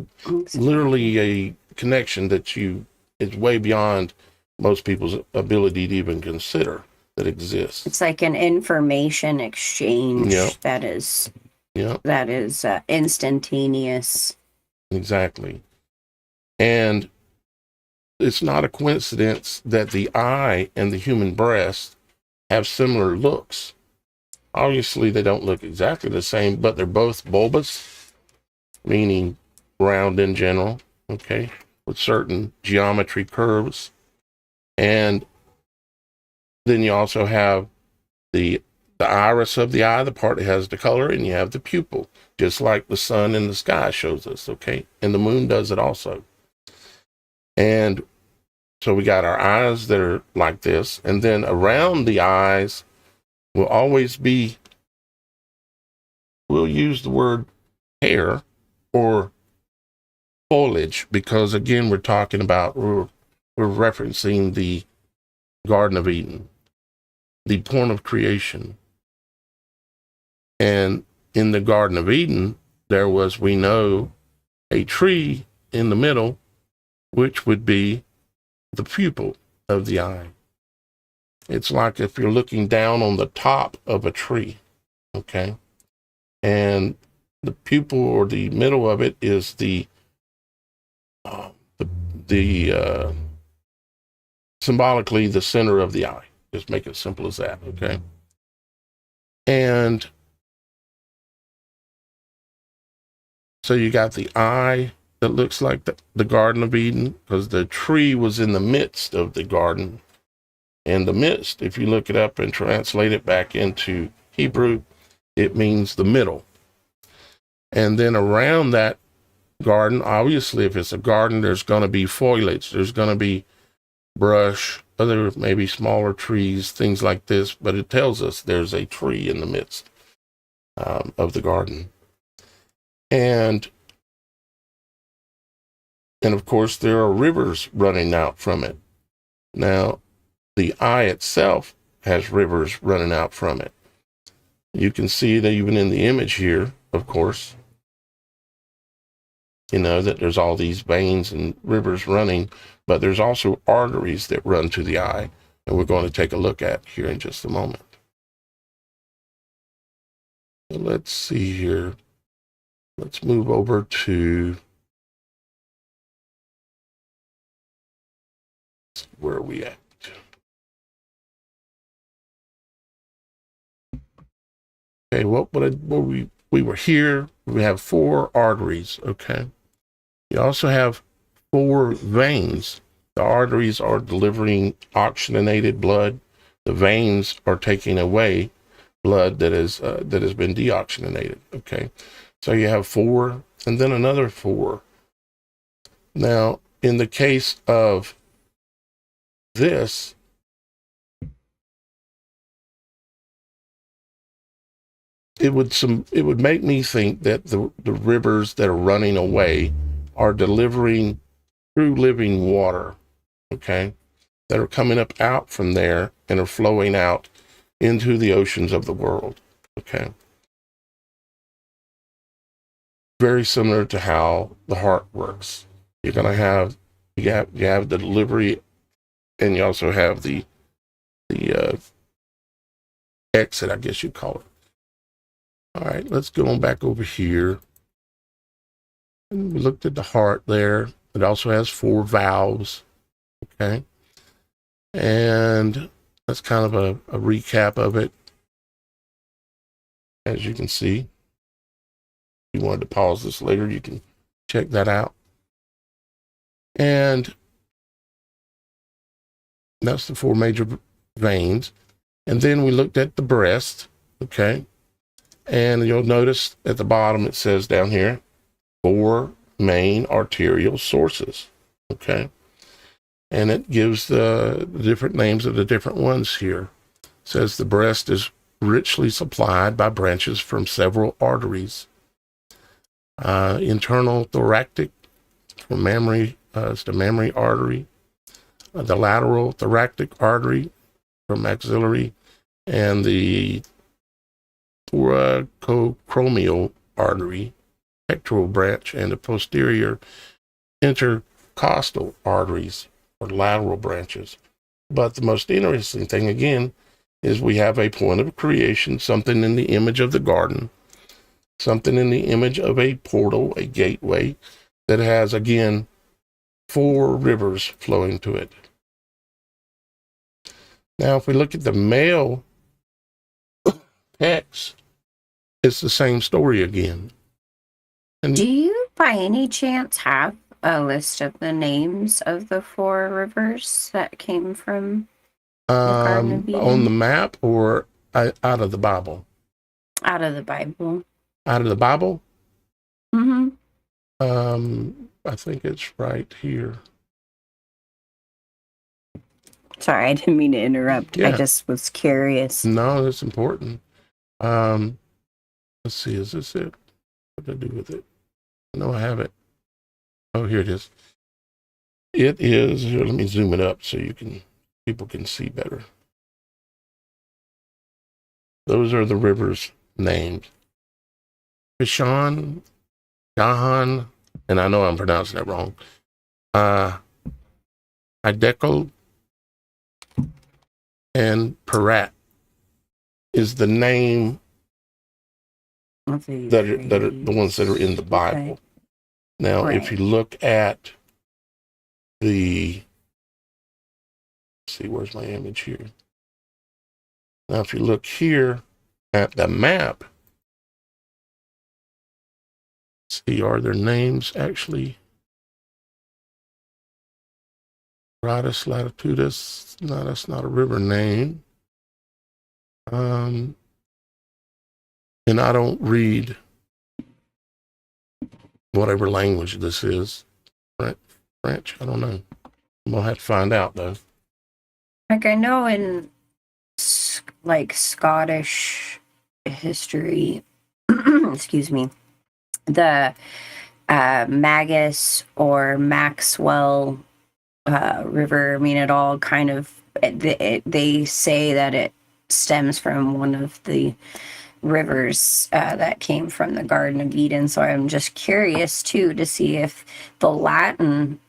literally a connection that is way beyond most people's ability to even consider that exists. It's like an information exchange that is instantaneous. Exactly. And it's not a coincidence that the eye and the human breast have similar looks. Obviously, they don't look exactly the same, but they're both bulbous, meaning round in general, okay, with certain geometry curves. And then you also have the iris of the eye, the part that has the color, and you have the pupil, just like the sun in the sky shows us, okay? And the moon does it also. And so we got our eyes that are like this, and then around the eyes will always be, we'll use the word hair or foliage, because again, we're talking about, we're referencing the Garden of Eden, the point of creation. And in the Garden of Eden, there was, we know, a tree in the middle, which would be the pupil of the eye. It's like if you're looking down on the top of a tree, okay? And the pupil or the middle of it is the symbolically the center of the eye. Just make it simple as that, okay? And so you got the eye that looks like the Garden of Eden, because the tree was in the midst of the garden. And the midst, if you look it up and translate it back into Hebrew, it means the middle. And then around that garden, obviously, if it's a garden, there's going to be foliage, there's going to be brush, other maybe smaller trees, things like this, but it tells us there's a tree in the midst of the garden. And of course, there are rivers running out from it. Now, the eye itself has rivers running out from it. You can see it even in the image here, of course, that there's all these veins and rivers running, but there's also arteries that run to the eye, and we're going to take a look at here in just a moment. So let's see here. Let's move over to where are we at? Okay, we were here. We have 4 arteries. Okay. You also have 4 veins. The arteries are delivering oxygenated blood. The veins are taking away blood that has been deoxygenated. Okay, so you have 4, and then another 4. Now, in the case of this, it would make me think that the rivers that are running away are delivering true living water. Okay, that are coming up out from there and are flowing out into the oceans of the world. Okay. Very similar to how the heart works. You're going to have, you have the delivery, and you also have the exit, I guess you'd call it. All right, let's go on back over here. And we looked at the heart there. It also has 4 valves. Okay. And that's kind of a recap of it. As you can see, if you wanted to pause this later, you can check that out. And that's the 4 major veins. And then we looked at the breast, okay? And you'll notice at the bottom it says down here, 4 main arterial sources, okay? And it gives the different names of the different ones here. It says the breast is richly supplied by branches from several arteries. Internal thoracic from mammary, it's the mammary artery. The lateral thoracic artery from maxillary, and the thoracochromial artery, pectoral branch, and the posterior intercostal arteries, or lateral branches. But the most interesting thing, again, is we have a point of creation, something in the image of the garden, something in the image of a portal, a gateway, that has, again, 4 rivers flowing to it. Now, if we look at the male Pics, it's the same story again. And do you, by any chance, have a list of the names of the 4 rivers that came from the Garden of Eden? On the map or out of the Bible? Out of the Bible. Out of the Bible? Mm-hmm. I think it's right here. Sorry, I didn't mean to interrupt. Yeah. I just was curious. No, that's important. Let's see, is this it? What do I do with it? No, I have it. Oh, here it is. It is, here, let me zoom it up so people can see better. Those are the rivers named. Pishon, Gahan, and I know I'm pronouncing that wrong. Hideko and Parat is the name that are the ones that are in the Bible. Okay. Now, if you look at let's see, where's my image here? Now, if you look here at the map, see, are their names actually? Gradus Latitudus, no, that's not a river name. And I don't read whatever language this is. French, I don't know. I'm gonna have to find out though. Like I know in like Scottish history, excuse me, the Magus or Maxwell River, I mean, it all kind of, they say that it stems from one of the rivers that came from the Garden of Eden. So I'm just curious too to see if the Latin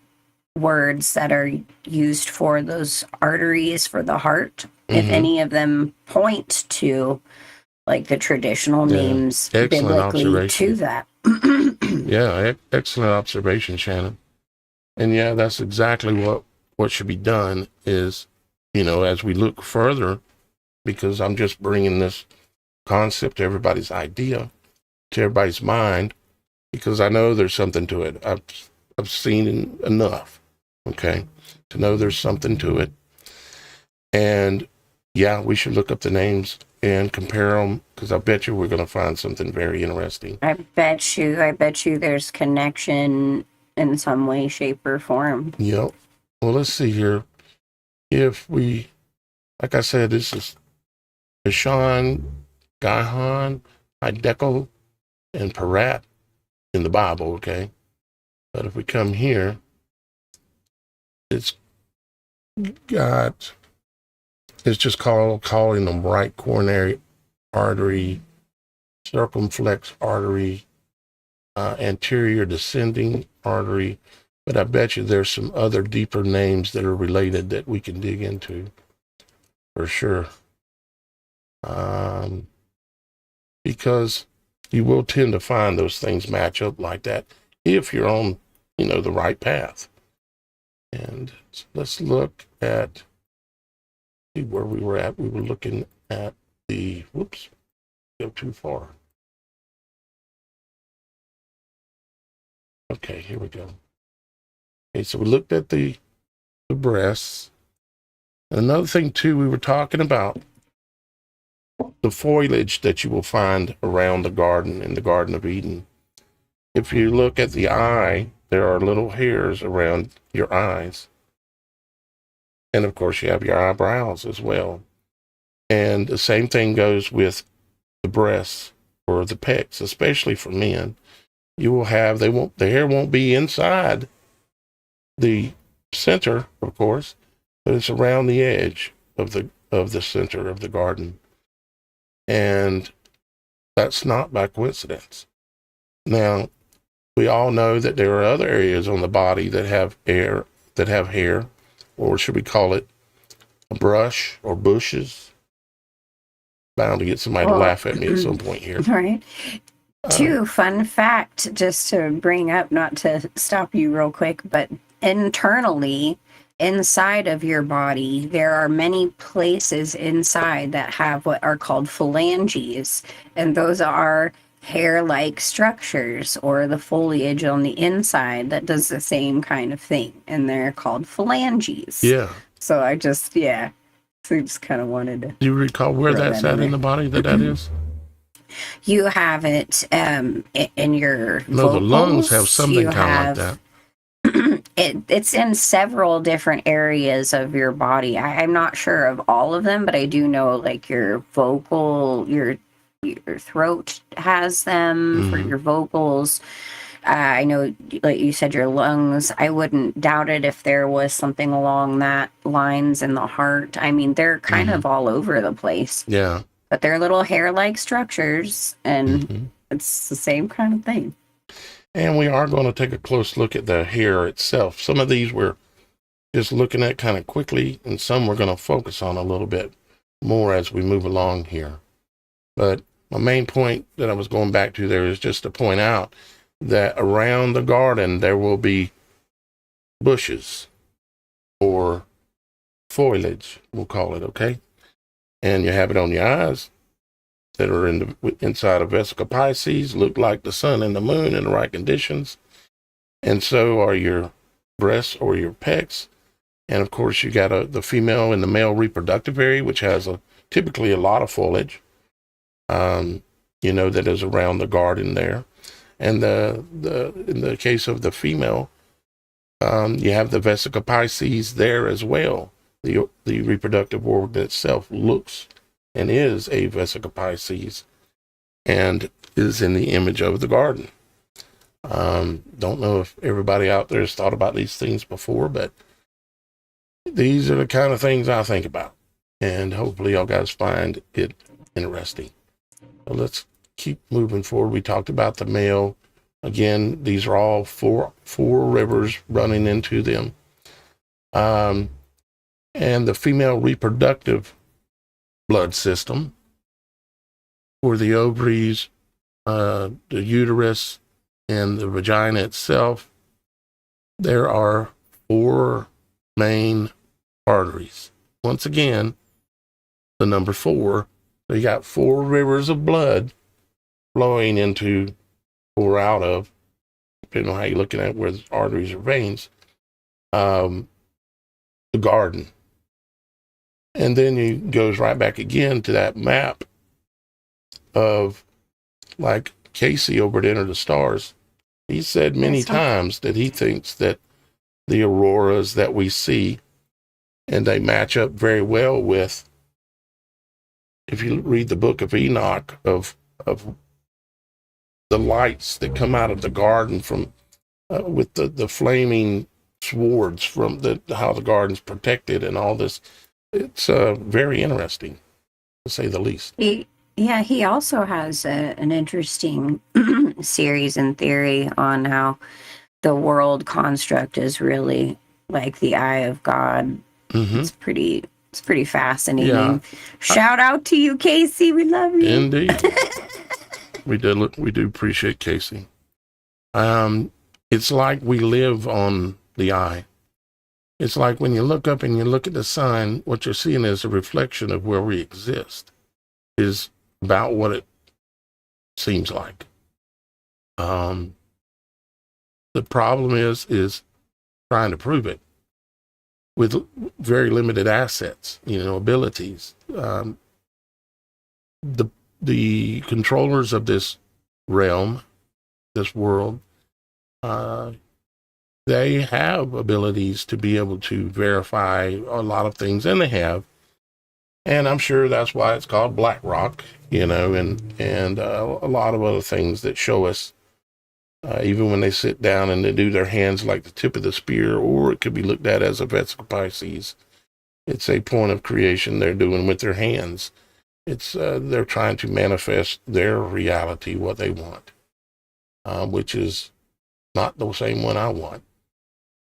words that are used for those arteries for the heart, if any of them point to like the traditional names Excellent biblically observation. to that. Yeah, excellent observation, Shannon. And yeah, that's exactly what should be done is, as we look further, because I'm just bringing this concept to everybody's idea, to everybody's mind, because I know there's something to it. I've seen enough, okay, to know there's something to it. And yeah, we should look up the names and compare them, because I bet you we're going to find something very interesting. I bet you there's connection in some way, shape, or form. Yep. Well, let's see here. If we, like I said, this is Bashan, Gihon, Hideko, and Parat in the Bible, okay? But if we come here, it's just calling them right coronary artery, circumflex artery, anterior descending artery. But I bet you there's some other deeper names that are related that we can dig into for sure. Because you will tend to find those things match up like that if you're on, the right path. And let's look at, see where we were at. We were looking at go too far. Okay, here we go. Okay, so we looked at the breasts. Another thing too, we were talking about the foliage that you will find around the garden, in the Garden of Eden. If you look at the eye, there are little hairs around your eyes. And of course, you have your eyebrows as well. And the same thing goes with the breasts or the pecs, especially for men. You will have, the hair won't be inside the center, of course, but it's around the edge of the center of the garden. And that's not by coincidence. Now, we all know that there are other areas on the body that have hair, or should we call it a brush or bushes? Bound to get somebody to laugh at me at some point here. Right. Two fun fact, just to bring up, not to stop you real quick, but internally, inside of your body, there are many places inside that have what are called phalanges, and those are hair-like structures or the foliage on the inside that does the same kind of thing, and they're called phalanges. Yeah. So I just kind of wanted to. Do you recall where that's at in the body that is? You have it in your vocals. No, the lungs have something kind of like that. It's in several different areas of your body. I'm not sure of all of them, but I do know like your vocal, your throat has them for your vocals. I know, like you said, your lungs. I wouldn't doubt it if there was something along that lines in the heart. I mean, they're kind of all over the place. Yeah. But they're little hair-like structures, and it's the same kind of thing. And we are going to take a close look at the hair itself. Some of these we're just looking at kind of quickly, and some we're going to focus on a little bit more as we move along here. But my main point that I was going back to there is just to point out that around the garden there will be bushes or foliage, we'll call it, okay? And you have it on your eyes that are inside of Vesica Pisces, look like the sun and the moon in the right conditions. And so are your breasts or your pecs. And of course, you got the female and the male reproductive area, which has typically a lot of foliage, that is around the garden there. And in the case of the female, you have the Vesica Pisces there as well. The reproductive organ itself looks and is a Vesica Pisces and is in the image of the garden. Don't know if everybody out there has thought about these things before, but these are the kind of things I think about. And hopefully y'all guys find it interesting. let's keep moving forward. We talked about the male. Again, these are all four rivers running into them. And the female reproductive blood system for the ovaries, the uterus, and the vagina itself, there are 4 main arteries. Once again, the number 4. So you got 4 rivers of blood flowing into or out of, depending on how you're looking at where the arteries or veins, the garden. And then it goes right back again to that map of, like Casey over at Enter the Stars. He said many times that he thinks that the auroras that we see, and they match up very well with, if you read the book of Enoch, of the lights that come out of the garden from with the flaming swords from how the garden's protected and all this. It's very interesting, to say the least. He also has an interesting series and theory on how the world construct is really like the eye of God. Mm-hmm. It's pretty fascinating. Yeah. Shout out to you, Casey. We love you. Indeed. We do appreciate Casey. It's like we live on the eye. It's like when you look up and you look at the sun, what you're seeing is a reflection of where we exist, is about what it seems like. The problem is trying to prove it with very limited assets, abilities. The controllers of this realm, this world, they have abilities to be able to verify a lot of things, and they have. And I'm sure that's why it's called Black Rock, and a lot of other things that show us, even when they sit down and they do their hands like the tip of the spear, or it could be looked at as a Vesica Pisces. It's a point of creation they're doing with their hands. It's they're trying to manifest their reality, what they want, which is not the same one I want.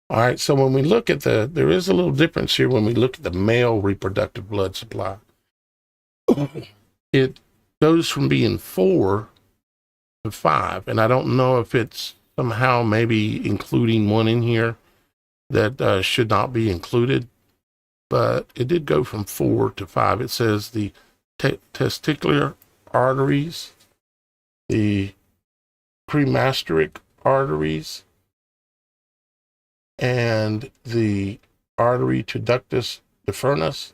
All right, so when we look at there is a little difference here when we look at the male reproductive blood supply. It goes from being 4 to 5, and I don't know if it's somehow maybe including one in here that should not be included, but it did go from 4 to 5. It says the testicular arteries, the cremasteric arteries, and the artery to ductus deferens,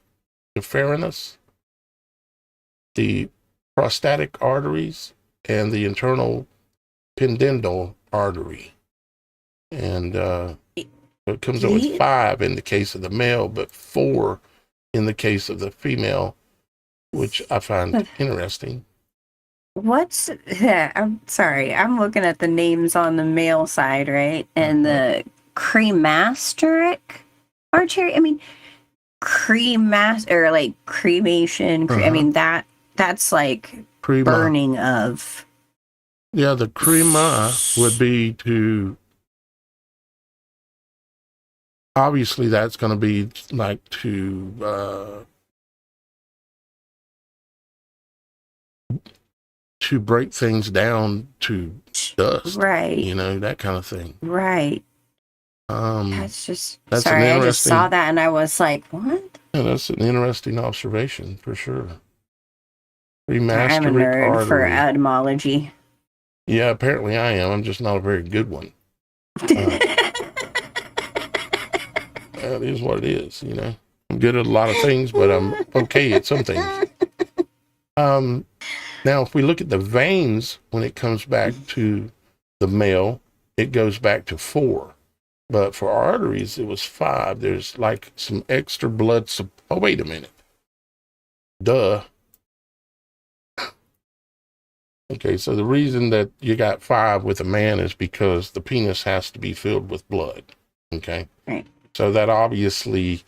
the prostatic arteries, and the internal pudendal artery. And it comes up with 5 in the case of the male, but 4 in the case of the female, which I find interesting. I'm sorry, I'm looking at the names on the male side, right? And the cremasteric artery, or like cremation, that's like crema. Burning of. Yeah, the crema would be obviously that's going to be like to break things down to dust, right? That kind of thing, right? That's sorry, I just saw that and I was like, what? Yeah, that's an interesting observation for sure. I'm a nerd for etymology. Yeah, apparently I am. I'm just not a very good one. That is what it is, I'm good at a lot of things, but I'm okay at some things. Now, if we look at the veins, when it comes back to the male, it goes back to 4. But for arteries, it was 5. There's like some extra blood. Oh, wait a minute. Duh. Okay, so the reason that you got 5 with a man is because the penis has to be filled with blood. Okay? Right. So that obviously,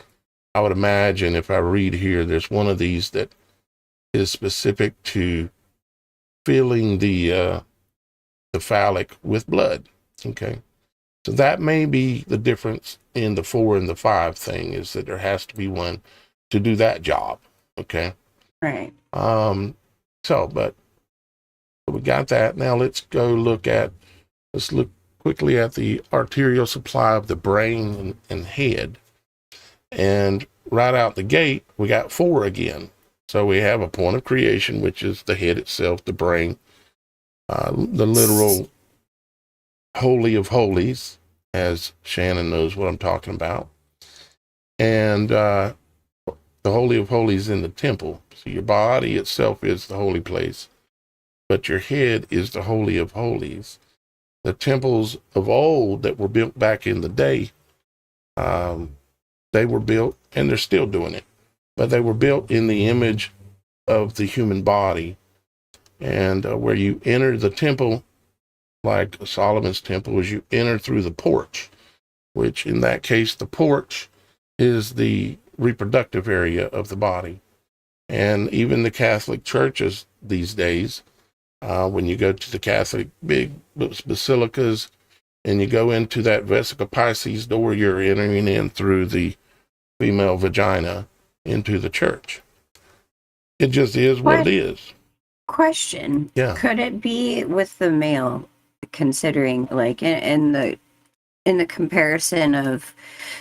I would imagine if I read here, there's one of these that is specific to filling the phallic with blood. Okay. So that may be the difference in the 4 and the 5 thing, is that there has to be one to do that job. Okay. Right. But we got that. Now let's look quickly at the arterial supply of the brain and head. And right out the gate, we got 4 again. So we have a point of creation, which is the head itself, the brain, the literal holy of holies, as Shannon knows what I'm talking about. And the holy of holies in the temple. So your body itself is the holy place, but your head is the holy of holies. The temples of old that were built back in the day, they were built, and they're still doing it, but they were built in the image of the human body. And where you enter the temple, like Solomon's temple, is you enter through the porch, which in that case, the porch is the reproductive area of the body. And even the Catholic churches these days, when you go to the Catholic big basilicas and you go into that Vesica Pisces door, you're entering in through the female vagina into the church. It just is what it is. Question. Yeah. Could it be with the male, considering like in the comparison of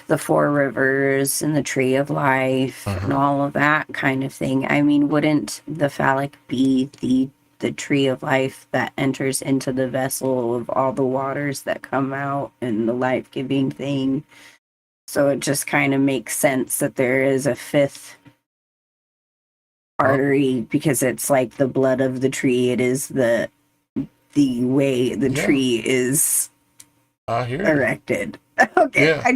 the 4 rivers and the tree of life and all of that kind of thing? I mean, wouldn't the phallic be the tree of life that enters into the vessel of all the waters that come out and the life-giving thing? So it just kind of makes sense that there is a 5th artery, because it's like the blood of the tree. It is the way the tree is erected. Okay, yeah. I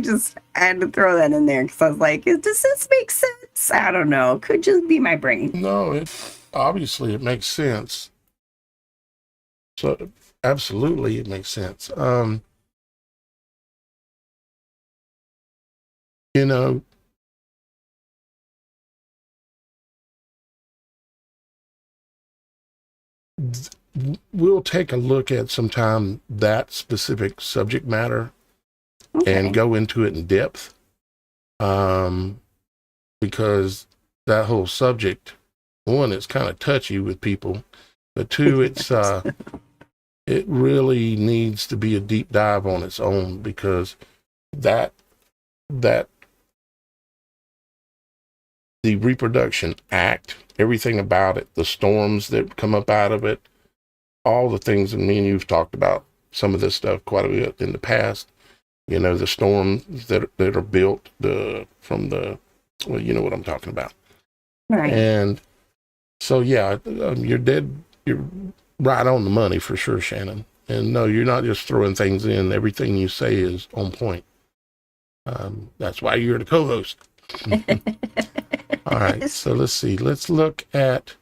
had to throw that in there because I was like, does this make sense? I don't know. Could just be my brain. No, it makes sense. So absolutely, it makes sense. We'll take a look at sometime that specific subject matter and go into it in depth, because that whole subject, 1, it's kind of touchy with people, but 2, it's it really needs to be a deep dive on its own, because that the reproduction act, everything about it, the storms that come up out of it, all the things, and me and you've talked about some of this stuff quite a bit in the past, the storms that are built from the, well, you know what I'm talking about. Right. And so, yeah, you're right on the money for sure, Shannon. And no, you're not just throwing things in. Everything you say is on point. That's why you're the co-host. All right, so let's see. Let's look at,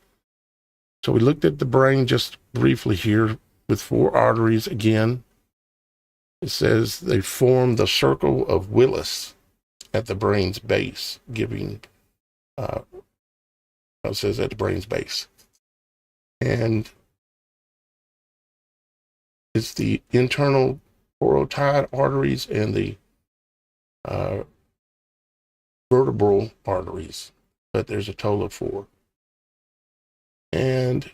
so we looked at the brain just briefly here with 4 arteries again. It says they form the circle of Willis at the brain's base, giving, it says at the brain's base. And it's the internal parotid arteries and the vertebral arteries, but there's a total of 4. And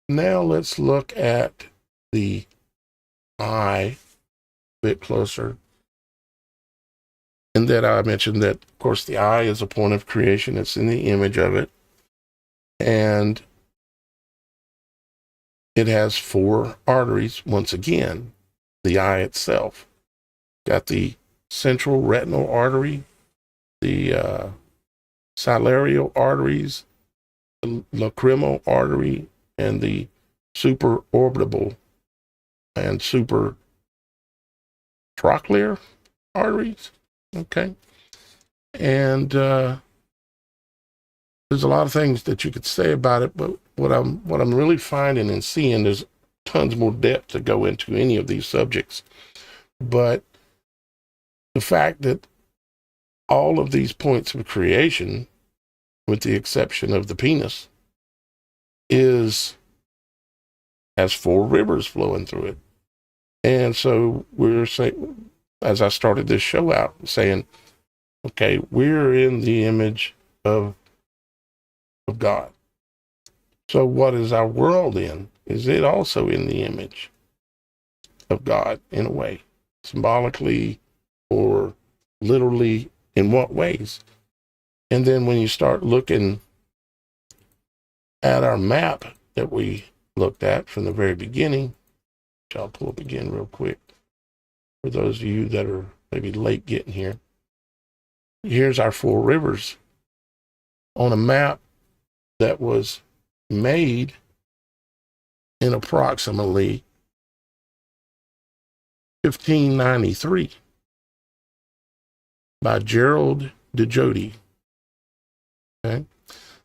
now let's look at the eye a bit closer. And that I mentioned that, of course, the eye is a point of creation. It's in the image of it. And it has 4 arteries, once again, the eye itself. Got the central retinal artery, the ciliary arteries, the lacrimal artery, and the supraorbital and supratrochlear arteries. Okay. And there's a lot of things that you could say about it, but what I'm really finding and seeing, there's tons more depth to go into any of these subjects. But the fact that all of these points of creation, with the exception of the penis, is has four rivers flowing through it. And so we're saying, as I started this show out, saying, okay, we're in the image of God. So what is our world in? Is it also in the image of God in a way, symbolically or literally? In what ways? And then when you start looking at our map that we looked at from the very beginning, which I'll pull up again real quick for those of you that are maybe late getting here. Here's our four rivers on a map that was made in approximately 1593 by Gerald de Jody. Okay.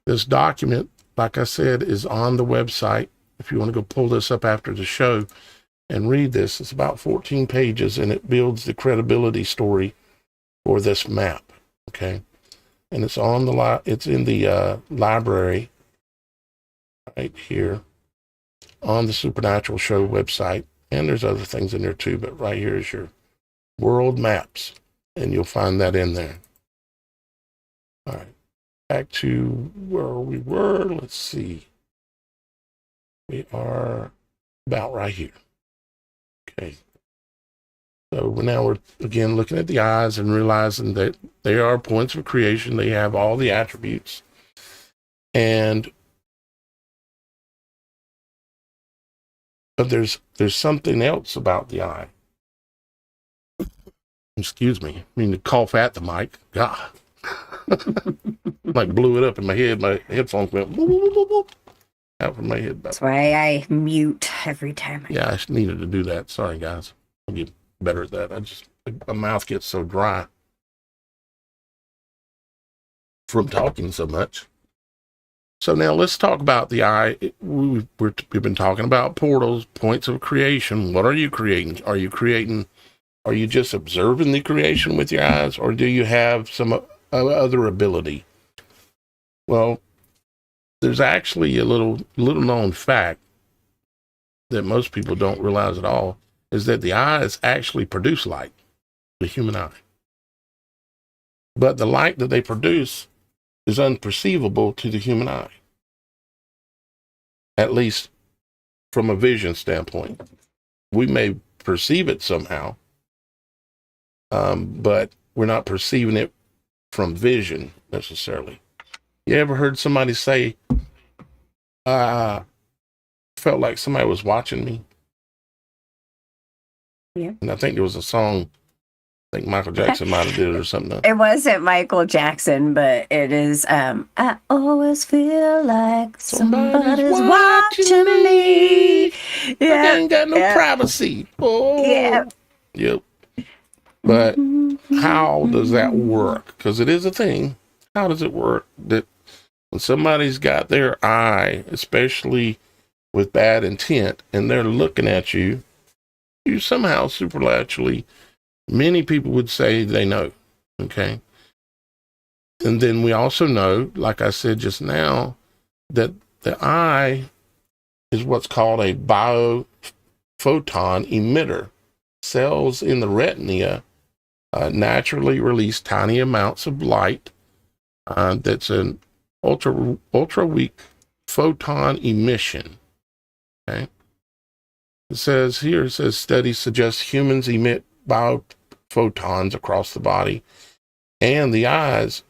This document, like I said, is on the website. If you want to go pull this up after the show and read this, it's about 14 pages, and it builds the credibility story for this map. Okay. And it's on it's in the library right here on the Supernatural Show website. And there's other things in there too, but right here is your world maps, and you'll find that in there. All right. Back to where we were. Let's see. We are about right here. Okay. So now we're again looking at the eyes and realizing that they are points of creation. They have all the attributes. But there's something else about the eye. Excuse me. I mean to cough at the mic. God. Like blew it up in my head. My headphones went boop, boop, boop, boop, out from my head. That's why I mute every time. Yeah, I needed to do that. Sorry, guys. I'll get better at that. My mouth gets so dry from talking so much. So now let's talk about the eye. We've been talking about portals, points of creation. What are you creating? Are you just observing the creation with your eyes, or do you have some other ability? Well, there's actually a little known fact that most people don't realize at all, is that the eyes actually produce light, the human eye. But the light that they produce is unperceivable to the human eye, at least from a vision standpoint. We may perceive it somehow, but we're not perceiving it from vision necessarily. You ever heard somebody say, felt like somebody was watching me? Yeah. And I think there was a song, I think Michael Jackson might have did it or something. It wasn't Michael Jackson, but it is, I always feel like somebody's watching me. Yeah. I ain't got no privacy. Oh. Yeah. Yep. But how does that work? Because it is a thing. How does it work that when somebody's got their eye, especially with bad intent, and they're looking at you, you somehow supernaturally, many people would say they know, okay? And then we also know, like I said just now, that the eye is what's called a biophotons emitter. Cells in the retina naturally release tiny amounts of light that's an ultra weak photon emission. Okay. It says studies suggest humans emit biophotons across the body, and the eyes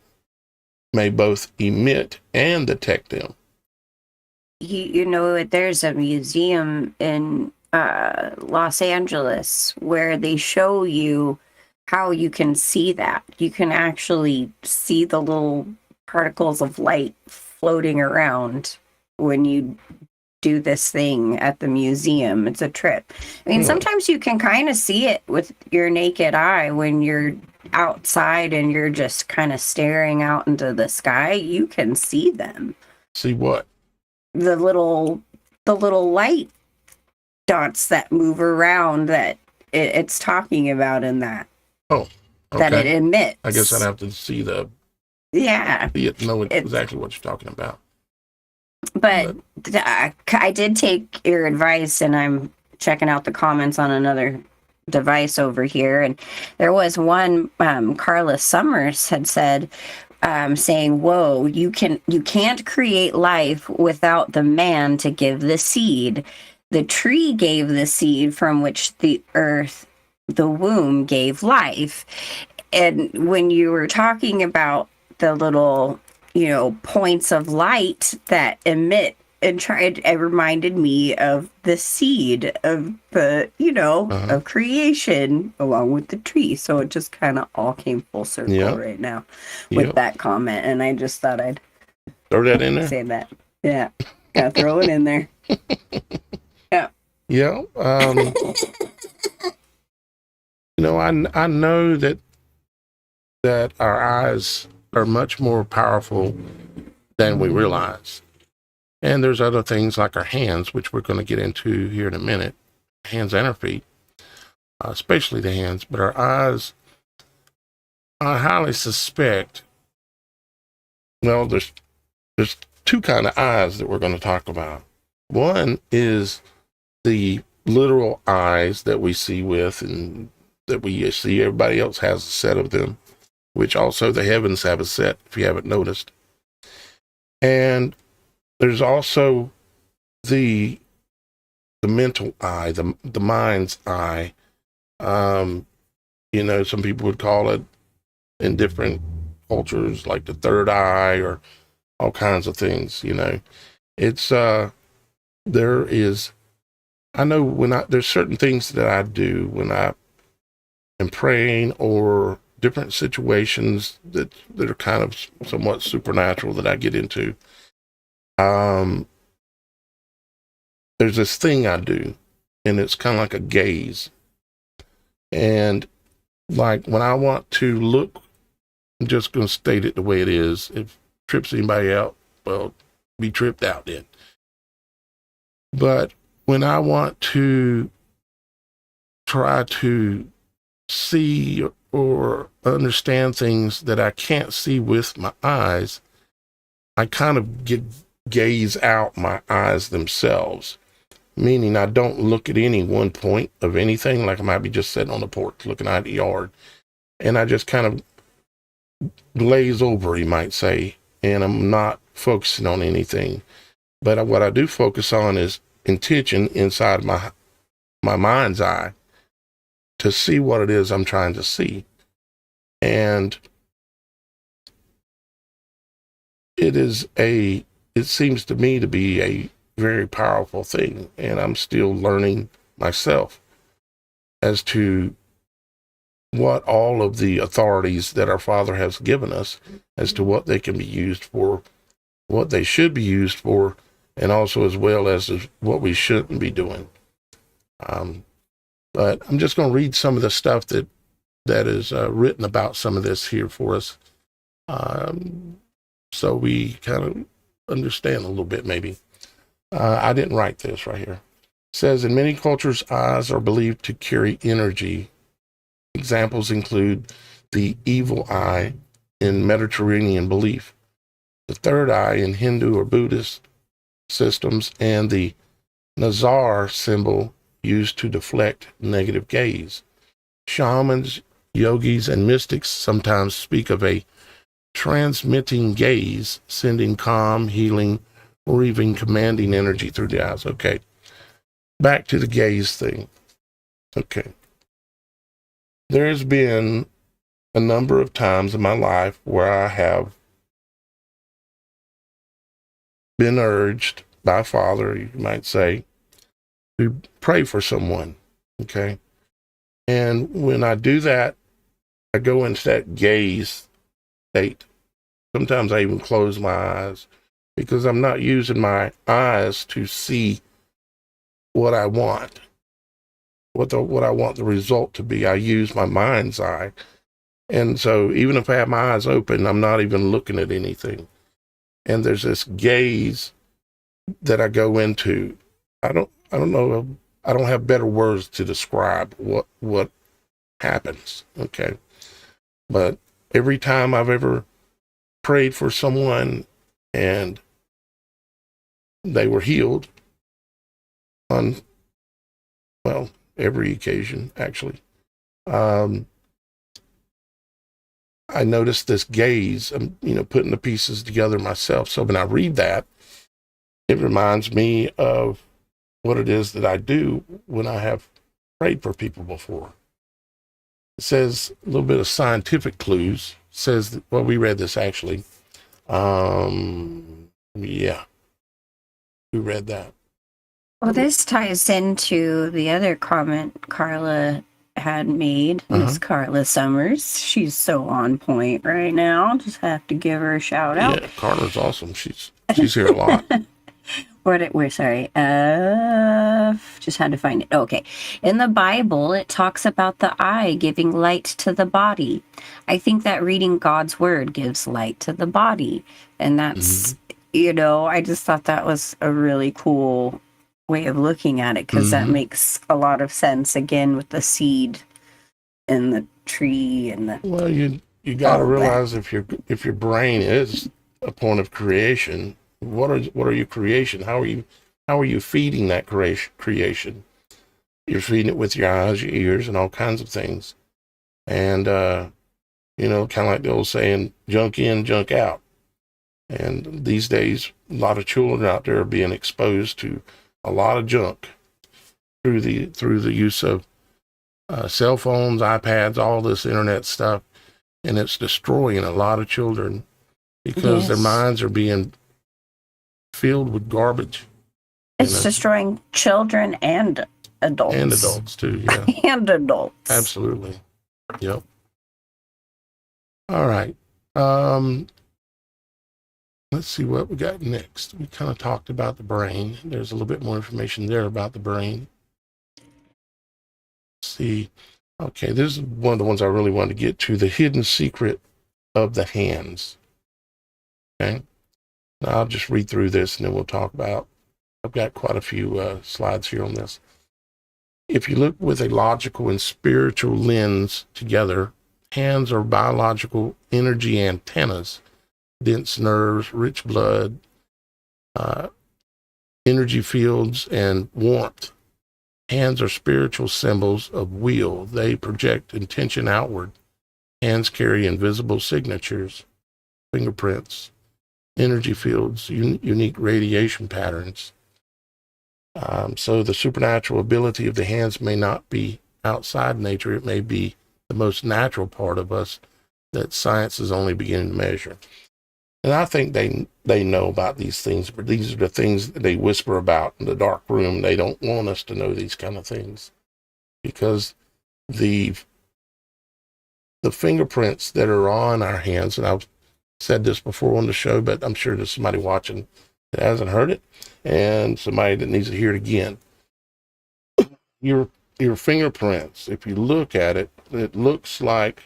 may both emit and detect them. You know, there's a museum in Los Angeles where they show you how you can see that. You can actually see the little particles of light floating around when you do this thing at the museum. It's a trip. I mean, sometimes you can kind of see it with your naked eye when you're outside and you're just kind of staring out into the sky. You can see them. See what? The little light dots that move around that it's talking about in that. Oh, okay. That it emits. I guess I'd have to see yeah. know exactly what you're talking about. But I did take your advice, and I'm checking out the comments on another device over here. And there was one, Carla Summers had said, saying, "Whoa, you can't create life without the man to give the seed. The tree gave the seed from which the earth, the womb, gave life." And when you were talking about the little, points of light that emit and tried, it reminded me of the seed of the, Uh-huh. of creation along with the tree. So it just kind of all came full circle Yep. right now with Yep. that comment. And I just thought I'd Throw that in there. say that. Yeah. Gotta throw it in there. Yeah. Yeah. I know that our eyes are much more powerful than we realize. And there's other things like our hands, which we're going to get into here in a minute, hands and our feet, especially the hands. But our eyes, I highly suspect, well, there's two kind of eyes that we're going to talk about. One is the literal eyes that we see with and that we see. Everybody else has a set of them, which also the heavens have a set, if you haven't noticed. And there's also the mental eye, the mind's eye. Some people would call it in different cultures like the third eye or all kinds of things. It's there is. I know there's certain things that I do when I am praying or different situations that are kind of somewhat supernatural that I get into. There's this thing I do, and it's kind of like a gaze. And like when I want to look, I'm just going to state it the way it is. If it trips anybody out, well, be tripped out then. But when I want to try to see or understand things that I can't see with my eyes, I kind of gaze out my eyes themselves, meaning I don't look at any one point of anything. Like I might be just sitting on the porch looking out the yard, and I just kind of glaze over, you might say, and I'm not focusing on anything. But what I do focus on is intention inside my mind's eye to see what it is I'm trying to see. And it seems to me to be a very powerful thing. And I'm still learning myself as to what all of the authorities that our Father has given us as to what they can be used for, what they should be used for, and also as well as what we shouldn't be doing. But I'm just going to read some of the stuff that is written about some of this here for us, so we kind of understand a little bit maybe. I didn't write this right here. It says, in many cultures, eyes are believed to carry energy. Examples include the evil eye in Mediterranean belief, the third eye in Hindu or Buddhist systems, and the Nazar symbol used to deflect negative gaze. Shamans, yogis, and mystics sometimes speak of a transmitting gaze, sending calm, healing, or even commanding energy through the eyes. Okay, back to the gaze thing. Okay. There's been a number of times in my life where I have been urged by Father, you might say, to pray for someone. Okay. And when I do that, I go into that gaze state. Sometimes I even close my eyes because I'm not using my eyes to see what I want, what I want the result to be. I use my mind's eye. And so even if I have my eyes open, I'm not even looking at anything. And there's this gaze that I go into. I don't know. I don't have better words to describe what happens. Okay. But every time I've ever prayed for someone and they were healed on, well, every occasion, actually. I noticed this gaze, putting the pieces together myself. So when I read that, it reminds me of what it is that I do when I have prayed for people before. It says a little bit of scientific clues. It says, well, we read this actually. Yeah, we read that. Well, this ties into the other comment Carla had made, Miss Carla Summers. She's so on point right now. Just have to give her a shout out. Yeah, Carla's awesome. She's here a lot. Sorry. Just had to find it. Okay. In the Bible, it talks about the eye giving light to the body. I think that reading God's word gives light to the body. And that's, I just thought that was a really cool way of looking at it, because that makes a lot of sense, again, with the seed and the tree and the... Well, you got to realize if your brain is a point of creation, what are your creation? How are you feeding that creation? You're feeding it with your eyes, your ears, and all kinds of things. And kind of like the old saying, junk in, junk out. And these days, a lot of children out there are being exposed to a lot of junk through the use of cell phones, iPads, all this internet stuff, and it's destroying a lot of children because their minds are being filled with garbage. It's destroying children and adults. And adults too, yeah. And adults. Absolutely. Yep. All right. Let's see what we got next. We kind of talked about the brain. There's a little bit more information there about the brain. Let's see. Okay, this is one of the ones I really wanted to get to, the hidden secret of the hands. Okay. Now I'll just read through this and then we'll talk about, I've got quite a few slides here on this. If you look with a logical and spiritual lens together, hands are biological energy antennas, dense nerves, rich blood, energy fields, and warmth. Hands are spiritual symbols of will. They project intention outward. Hands carry invisible signatures, fingerprints, energy fields, unique radiation patterns. So the supernatural ability of the hands may not be outside nature. It may be the most natural part of us that science is only beginning to measure. And I think they know about these things, but these are the things that they whisper about in the dark room. They don't want us to know these kind of things because the fingerprints that are on our hands, and I've said this before on the show, but I'm sure there's somebody watching that hasn't heard it and somebody that needs to hear it again. Your fingerprints, if you look at it, it looks like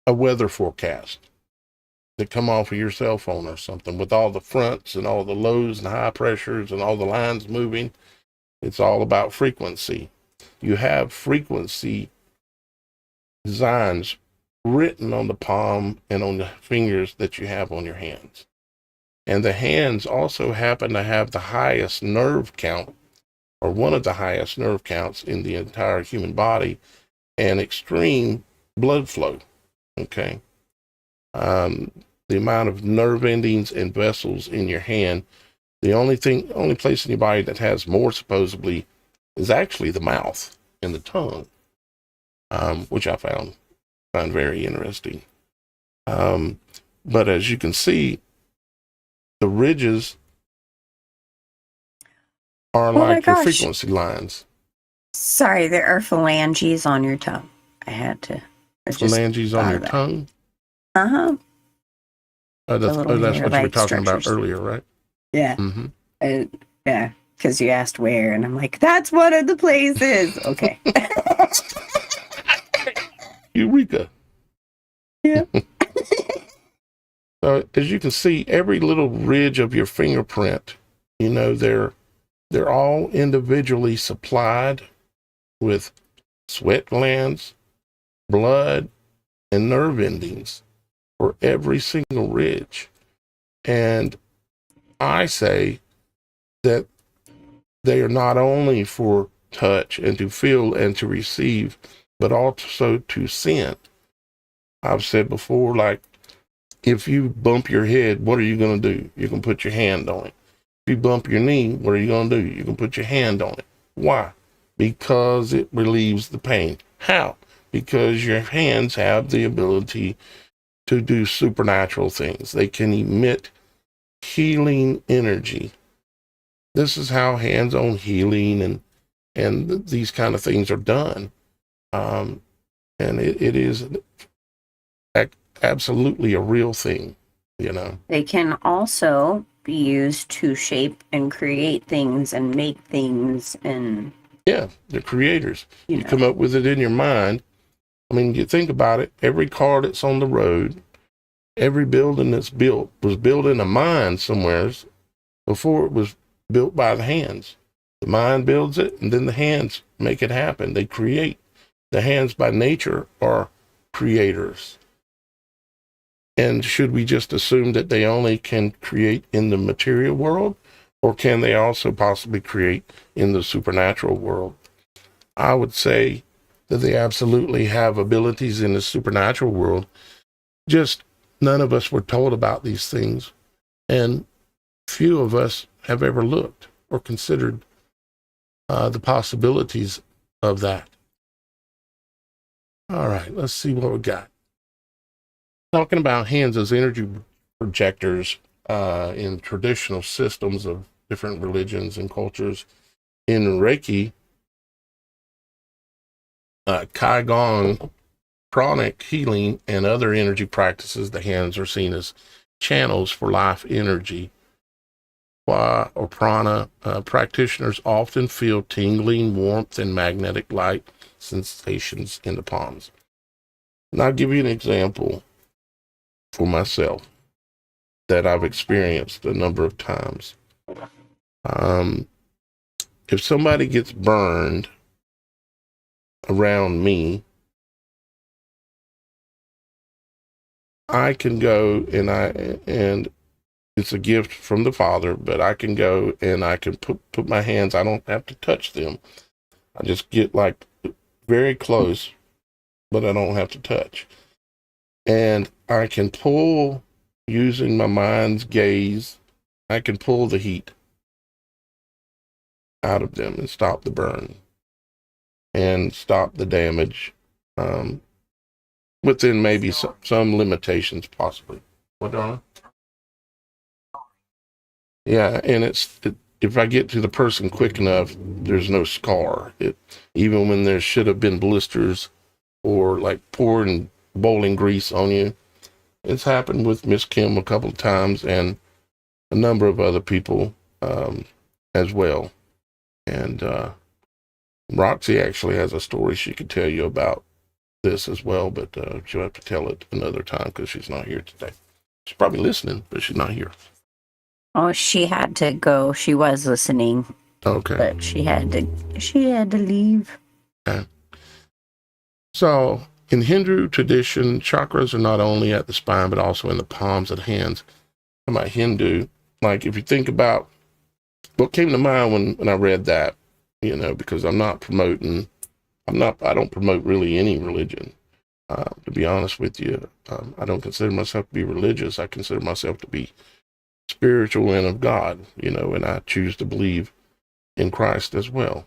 a weather forecast that come off of your cell phone or something, with all the fronts and all the lows and high pressures and all the lines moving. It's all about frequency. You have frequency designs written on the palm and on the fingers that you have on your hands. And the hands also happen to have the highest nerve count, or one of the highest nerve counts in the entire human body, and extreme blood flow. Okay. The amount of nerve endings and vessels in your hand, the only place in your body that has more supposedly is actually the mouth and the tongue, which I found very interesting. But as you can see, the ridges are like your frequency lines. Sorry, there are phalanges on your tongue. I had to. Phalanges on your tongue? Uh-huh. That's what you were talking about earlier, right? Yeah. Mm-hmm. Yeah, because you asked where, and I'm like, that's one of the places. Okay. Eureka. Yeah. So as you can see, every little ridge of your fingerprint, they're all individually supplied with sweat glands, blood, and nerve endings for every single ridge. And I say that they are not only for touch and to feel and to receive, but also to send. I've said before, like, if you bump your head, what are you going to do? You can put your hand on it. If you bump your knee, what are you going to do? You can put your hand on it. Why? Because it relieves the pain. How? Because your hands have the ability to do supernatural things. They can emit healing energy. This is how hands-on healing and these kind of things are done. And it is absolutely a real thing, you know. They can also be used to shape and create things and make things, and yeah, the creators. You come up with it in your mind. I mean, you think about it, every car that's on the road, every building that's built was built in a mind somewhere before it was built by the hands. The mind builds it, and then the hands make it happen. They create. The hands by nature are creators. And should we just assume that they only can create in the material world, or can they also possibly create in the supernatural world? I would say that they absolutely have abilities in the supernatural world. Just none of us were told about these things, and few of us have ever looked or considered the possibilities of that. All right, let's see what we got. Talking about hands as energy projectors in traditional systems of different religions and cultures. In Reiki, Qigong, pranic healing, and other energy practices, the hands are seen as channels for life energy. Qua or prana practitioners often feel tingling, warmth, and magnetic light sensations in the palms. And I'll give you an example for myself that I've experienced a number of times. If somebody gets burned around me, I can go and it's a gift from the Father, but I can go and I can put my hands, I don't have to touch them. I just get like very close, but I don't have to touch. And I can pull, using my mind's gaze, I can pull the heat out of them and stop the burn and stop the damage within maybe some limitations, possibly. What, darling? Yeah, and if I get to the person quick enough, there's no scar. Even when there should have been blisters or like pouring bowling grease on you. It's happened with Miss Kim a couple of times and a number of other people as well. And Roxy actually has a story she could tell you about this as well, but she'll have to tell it another time because she's not here today. She's probably listening, but she's not here. Oh, she had to go. She was listening. Okay. But she had to leave. Okay. So in Hindu tradition, chakras are not only at the spine, but also in the palms of the hands. About Hindu, like if you think about what came to mind when I read that, because I don't promote really any religion. To be honest with you, I don't consider myself to be religious. I consider myself to be spiritual and of God, and I choose to believe in Christ as well.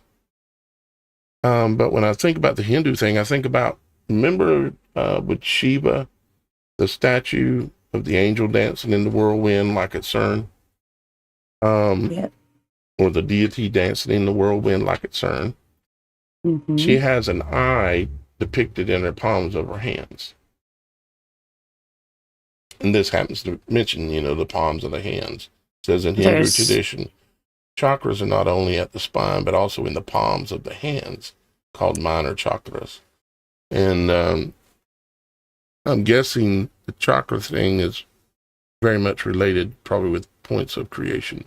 But when I think about the Hindu thing, I think about, remember with Shiva, the statue of the angel dancing in the whirlwind like at CERN? Yep. Or the deity dancing in the whirlwind like at CERN. Mm-hmm. She has an eye depicted in her palms of her hands. And this happens to mention, the palms of the hands. It says in Hindu tradition, chakras are not only at the spine, but also in the palms of the hands, called minor chakras. And I'm guessing the chakra thing is very much related, probably with points of creation,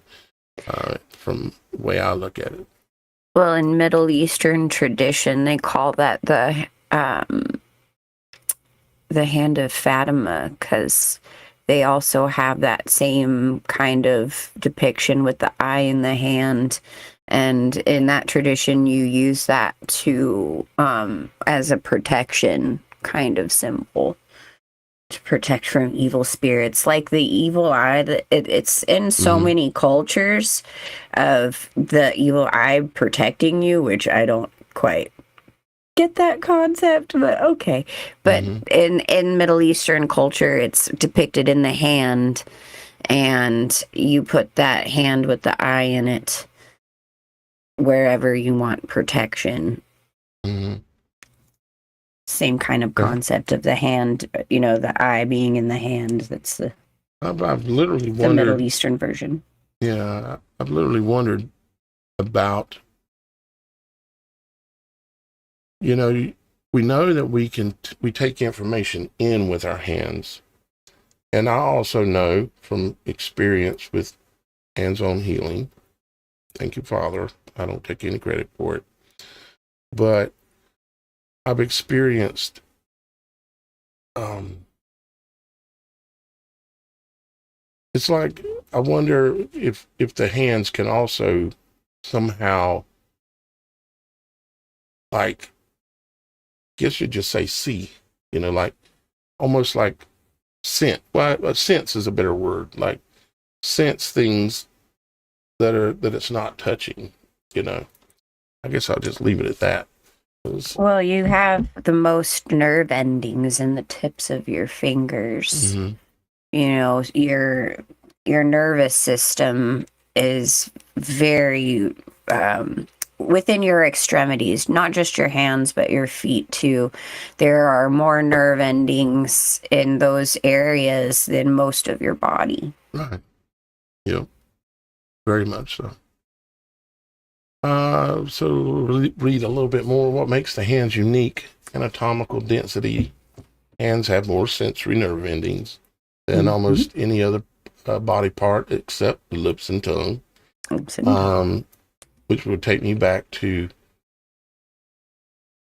from the way I look at it. Well, in Middle Eastern tradition, they call that the hand of Fatima, because they also have that same kind of depiction with the eye in the hand. And in that tradition, you use that to, as a protection kind of symbol to protect from evil spirits. Like the evil eye, it's in so many cultures of the evil eye protecting you, which I don't quite get that concept, but okay. But in Middle Eastern culture, it's depicted in the hand, and you put that hand with the eye in it wherever you want protection. Same kind of concept of the hand, the eye being in the hand. That's I've literally the wondered, Middle Eastern version. Yeah, I've literally wondered about, we know that we take information in with our hands. And I also know from experience with hands-on healing, thank you, Father, I don't take any credit for it, but I've experienced it's like, I wonder if the hands can also somehow, like, I guess you'd just say see, like almost like scent. Well, sense is a better word. Like sense things that it's not touching. I guess I'll just leave it at that. Well, you have the most nerve endings in the tips of your fingers. Your nervous system is very within your extremities, not just your hands, but your feet too. There are more nerve endings in those areas than most of your body. Right. Yep. Very much so. So we'll read a little bit more. What makes the hands unique? Anatomical density. Hands have more sensory nerve endings than almost any other body part except the lips and tongue. Which would take me back to,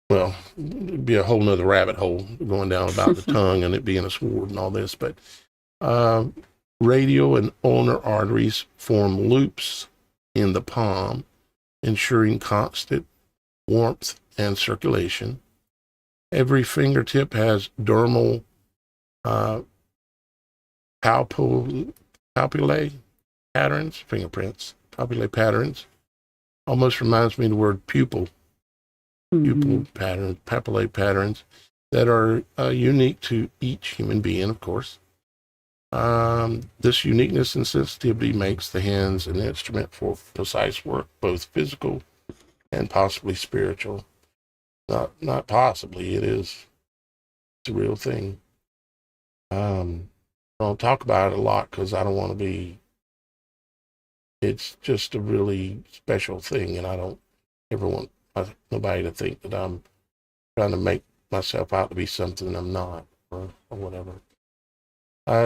well, it'd be a whole nother rabbit hole going down about the tongue and it being a sword and all this. But radial and ulnar arteries form loops in the palm, ensuring constant warmth and circulation. Every fingertip has dermal papillae patterns, fingerprints, papillae patterns. Almost reminds me of the word pupil patterns, papillae patterns that are unique to each human being, of course. This uniqueness and sensitivity makes the hands an instrument for precise work, both physical and possibly spiritual. Not possibly, it is. It's a real thing. I don't talk about it a lot because I don't want to be, it's just a really special thing, and I don't ever want nobody to think that I'm trying to make myself out to be something I'm not, or whatever.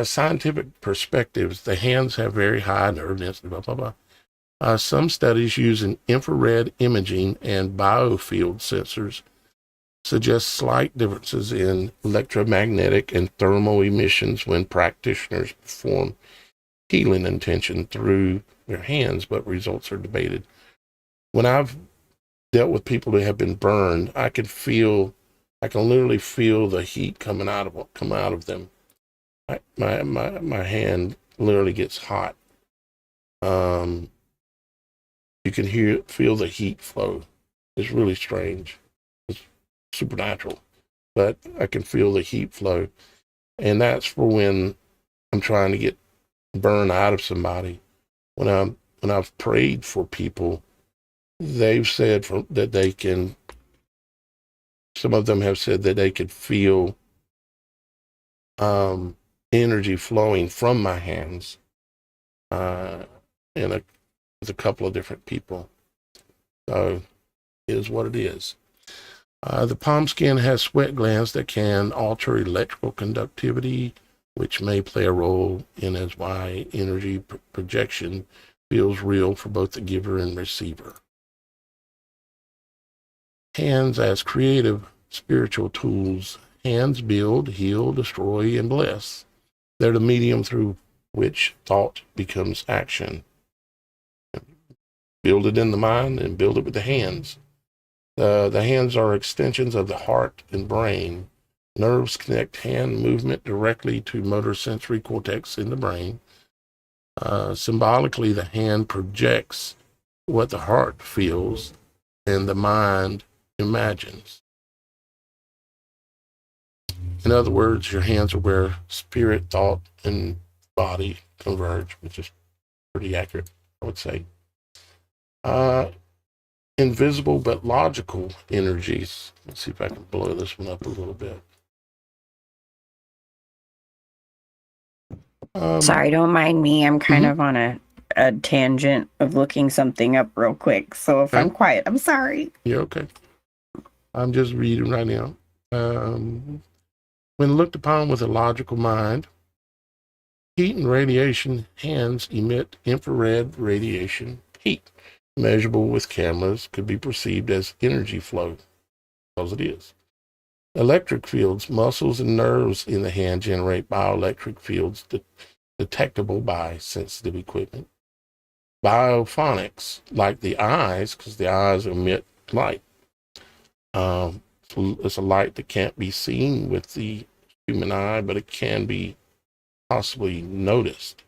Scientific perspectives, the hands have very high nerve density, blah, blah, blah. Some studies using infrared imaging and biofield sensors suggest slight differences in electromagnetic and thermal emissions when practitioners perform healing intention through their hands, but results are debated. When I've dealt with people who have been burned, I can literally feel the heat coming out of them. My hand literally gets hot. You can feel the heat flow. It's really strange. It's supernatural, but I can feel the heat flow, and that's for when I'm trying to get burn out of somebody. When I've prayed for people, they've said that they can. Some of them have said that they could feel energy flowing from my hands, with a couple of different people. So it is what it is. The palm skin has sweat glands that can alter electrical conductivity, which may play a role in as why energy projection feels real for both the giver and receiver. Hands as creative spiritual tools. Hands build, heal, destroy, and bless. They're the medium through which thought becomes action. Build it in the mind and build it with the hands. The hands are extensions of the heart and brain. Nerves connect hand movement directly to motor sensory cortex in the brain. Symbolically, the hand projects what the heart feels and the mind imagines. In other words, your hands are where spirit, thought, and body converge, which is pretty accurate, I would say. Invisible but logical energies. Let's see if I can blow this one up a little bit. Sorry, don't mind me. I'm kind of on a tangent of looking something up real quick. So if I'm quiet, I'm sorry. You're okay. I'm just reading right now. When looked upon with a logical mind, heat and radiation hands emit infrared radiation heat. Measurable with cameras, could be perceived as energy flow, because it is. Electric fields, muscles and nerves in the hand generate bioelectric fields detectable by sensitive equipment. Biophonics, like the eyes, because the eyes emit light. It's a light that can't be seen with the human eye, but it can be possibly noticed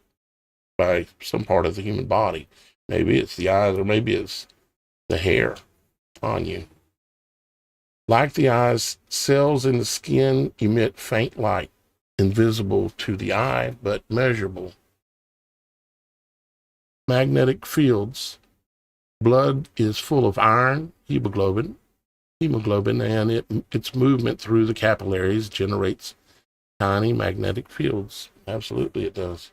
by some part of the human body. Maybe it's the eyes, or maybe it's the hair on you. Like the eyes, cells in the skin emit faint light, invisible to the eye, but measurable. Magnetic fields. Blood is full of iron, hemoglobin, and its movement through the capillaries generates tiny magnetic fields. Absolutely it does.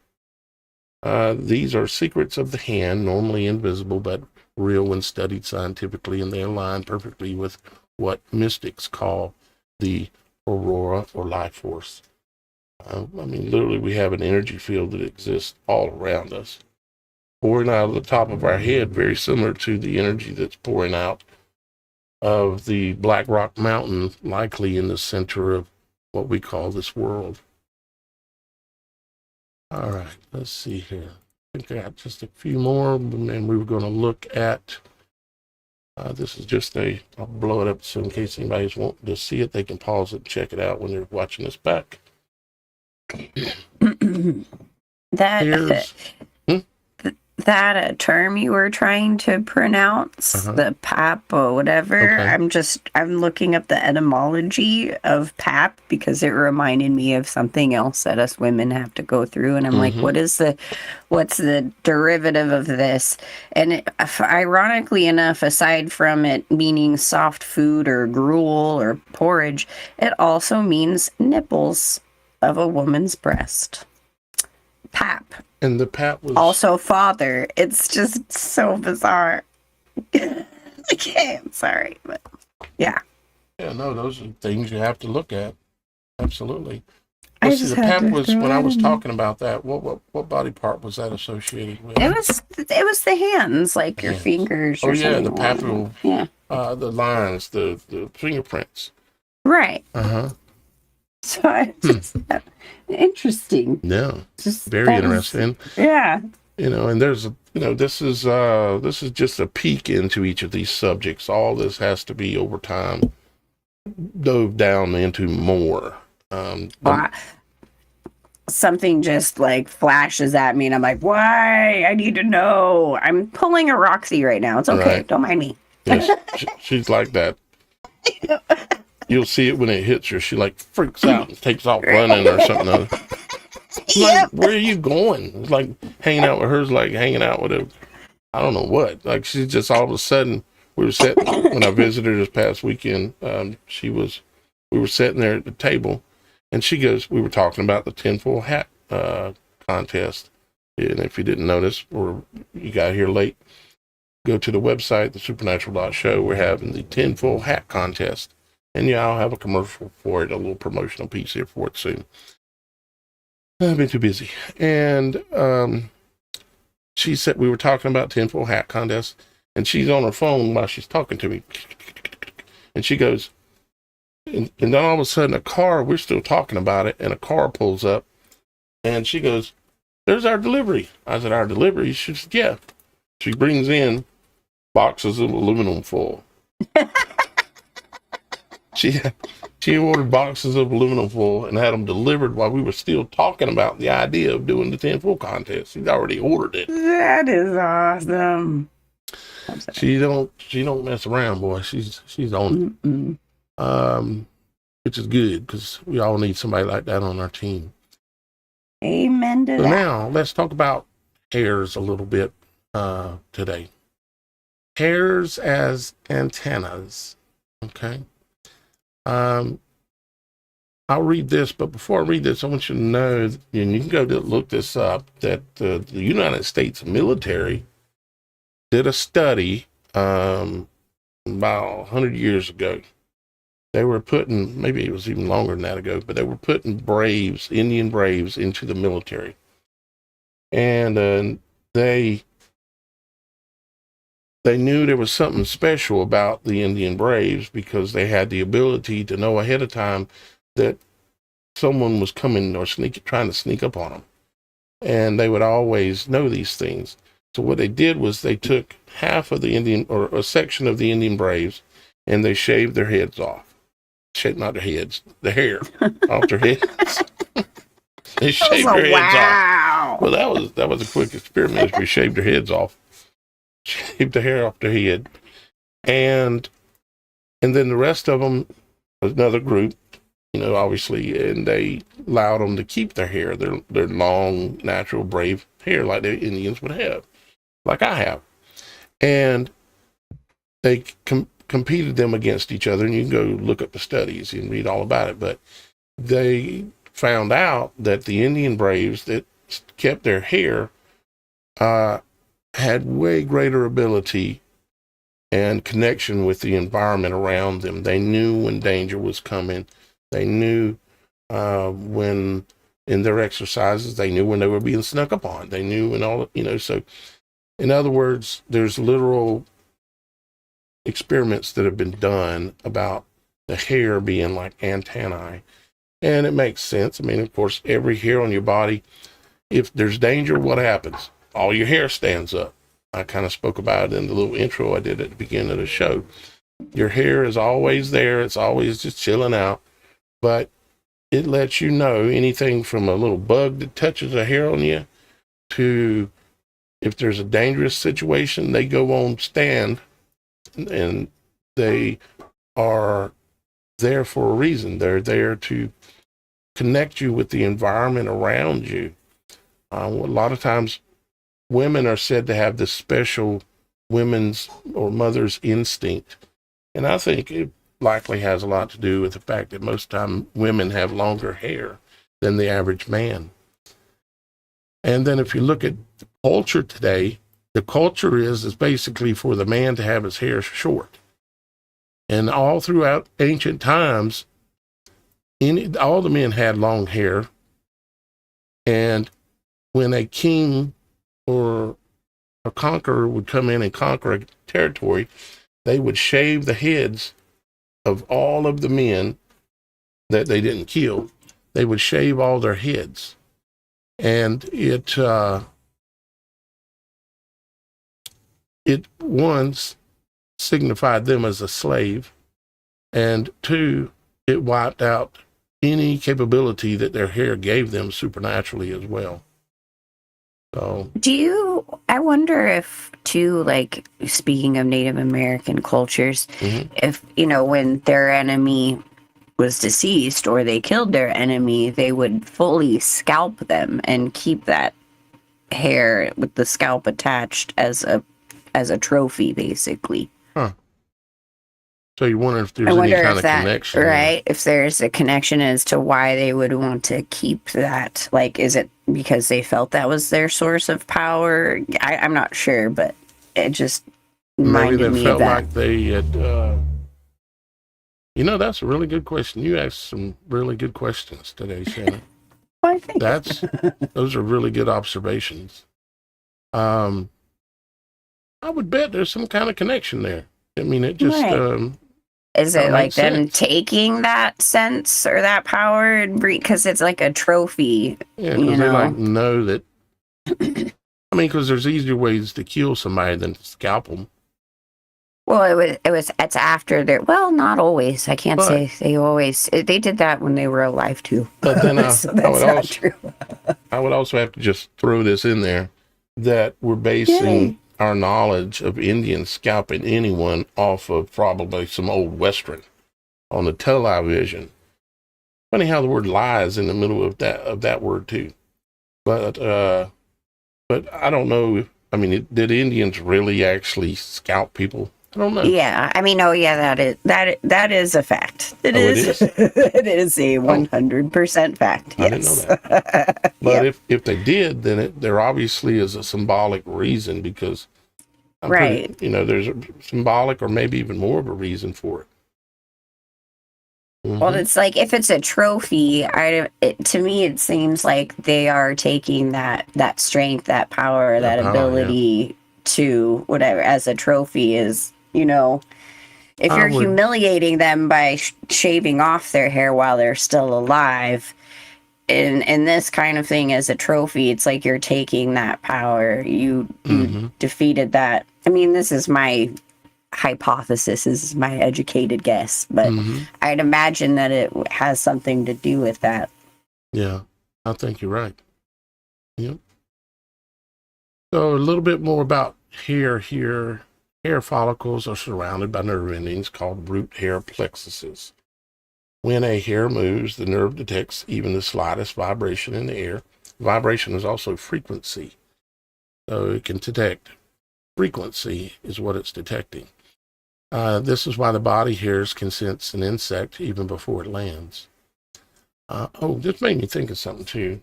These are secrets of the hand, normally invisible, but real when studied scientifically, and they align perfectly with what mystics call the aurora or life force. Literally, we have an energy field that exists all around us, pouring out of the top of our head, very similar to the energy that's pouring out of the Black Rock Mountain, likely in the center of what we call this world. All right, let's see here. I think I got just a few more, and we were going to look at, this is just I'll blow it up so in case anybody's wanting to see it, they can pause it and check it out when they're watching this back. That term you were trying to pronounce, the pap or whatever, okay. I'm looking up the etymology of pap because it reminded me of something else that us women have to go through. And I'm like, what's the derivative of this? And ironically enough, aside from it meaning soft food or gruel or porridge, it also means nipples of a woman's breast. Pap. And the pap was also father. It's just so bizarre. Okay, I'm sorry, but yeah. Yeah, no, those are things you have to look at. Absolutely. Well, see, the pap was when I was talking about that. What body part was that associated with? It was the hands, like your fingers. Oh yeah, the papal. Yeah. The lines, the fingerprints. Right. Uh-huh. So I just interesting. Yeah, just very interesting. Yeah. And there's this is just a peek into each of these subjects. All this has to be over time dove down into more. Something just like flashes at me, and I'm like, "Why? I need to know." I'm pulling a Roxy right now. It's okay. Right. Don't mind me. Yes, she's like that. You'll see it when it hits her. She like freaks out and takes off running or something. Like, where are you going? It's like hanging out with her's like hanging out with I don't know what. Like she's just all of a sudden, we were sitting, when I visited her this past weekend, we were sitting there at the table and she goes, we were talking about the tinfoil hat contest. And if you didn't notice or you got here late, go to the website, TheSupernatural.Show. We're having the tinfoil hat contest. And yeah, I'll have a commercial for it, a little promotional piece here for it soon. I've been too busy. And she said, we were talking about tinfoil hat contest, and she's on her phone while she's talking to me. And she goes, and then all of a sudden we're still talking about it, and a car pulls up, And she goes, "There's our delivery." I said, "Our delivery?" She said, "Yeah." She brings in boxes of aluminum foil. She ordered boxes of aluminum foil and had them delivered while we were still talking about the idea of doing the tinfoil contest. She'd already ordered it. That is awesome. She don't mess around, boy. She's on it. Which is good because we all need somebody like that on our team. Amen to So that. now let's talk about hairs a little bit today. Hairs as antennas. Okay. I'll read this, but before I read this, I want you to know, and you can go to look this up, that the United States military did a study about 100 years ago. They were putting, maybe it was even longer than that ago, but they were putting braves, Indian braves, into the military. And they knew there was something special about the Indian braves because they had the ability to know ahead of time that someone was coming or trying to sneak up on them. And they would always know these things. So what they did was they took half of the Indian, or a section of the Indian braves, and they shaved their heads off. Not their heads, the hair off their heads. They shaved their heads off. Well, that was a quick experiment. We shaved their heads off, shaved the hair off their head, and then the rest of them, another group, obviously, and they allowed them to keep their hair, their long, natural, brave hair like the Indians would have, like I have, and they competed them against each other, and you can go look up the studies and read all about it, but they found out that the Indian braves that kept their hair had way greater ability and connection with the environment around them. They knew when danger was coming. They knew when, in their exercises, they knew when they were being snuck upon. They knew when all, so in other words, there's literal experiments that have been done about the hair being like antennae. And it makes sense. I mean, of course, every hair on your body, if there's danger, what happens? All your hair stands up. I kind of spoke about it in the little intro I did at the beginning of the show. Your hair is always there. It's always just chilling out. But it lets you know anything from a little bug that touches a hair on you to if there's a dangerous situation, they go on stand and they are there for a reason. They're there to connect you with the environment around you. A lot of times women are said to have this special women's or mother's instinct. And I think it likely has a lot to do with the fact that most time women have longer hair than the average man. And then if you look at the culture today, the culture is basically for the man to have his hair short. And all throughout ancient times, all the men had long hair. And when a king or a conqueror would come in and conquer a territory, they would shave the heads of all of the men that they didn't kill. They would shave all their heads. And it once signified them as a slave, and two, it wiped out any capability that their hair gave them supernaturally as well. So, I wonder if, too, like, speaking of Native American cultures, if, when their enemy was deceased or they killed their enemy, they would fully scalp them and keep that hair with the scalp attached as a trophy, basically. Huh. So you wonder if there's any kind of connection. Right? If there's a connection as to why they would want to keep that. Like, is it because they felt that was their source of power? I'm not sure, but it just reminded me of that. Maybe they felt like they had... that's a really good question. You asked some really good questions today, Shannon. I think those are really good observations. I would bet there's some kind of connection there. I mean, it just... Right. Is That it like makes them sense. taking that sense or that power and because it's like a trophy, Yeah, you because they like know? know that. I mean, because there's easier ways to kill somebody than to scalp them. Well, it's after their, well, not always. I can't But say they did that when they were alive too. but then So I would that's not also true. have to just throw this in there that we're basing Yay. our knowledge of Indians scalping anyone off of probably some old Western on the television. Funny how the word lies in the middle of that word too. But I don't know. I mean, did Indians really actually scalp people? I don't know. Yeah, I mean, oh yeah, that is a fact. It Oh, it is. is. It is a Oh, 100% fact. I didn't know Yes. that. But Yep. if they did, then there obviously is a symbolic reason because I'm pretty, Right. there's a symbolic or maybe even more of a reason for it. Well, Mm-hmm. it's like if it's a trophy, to me it seems like they are taking that strength, that power, That that power, yeah. ability to whatever as a trophy is, if I you're would, humiliating them by shaving off their hair while they're still alive, and this kind of thing as a trophy, it's like you're taking that power. You mm-hmm, defeated that. I mean, this is my hypothesis, is my educated guess, but mm-hmm. I'd imagine that it has something to do with that. Yeah, I think you're right. Yep. So a little bit more about hair here. Hair follicles are surrounded by nerve endings called root hair plexuses. When a hair moves, the nerve detects even the slightest vibration in the air. Vibration is also frequency. So it can detect frequency is what it's detecting. This is why the body hairs can sense an insect even before it lands. This made me think of something too.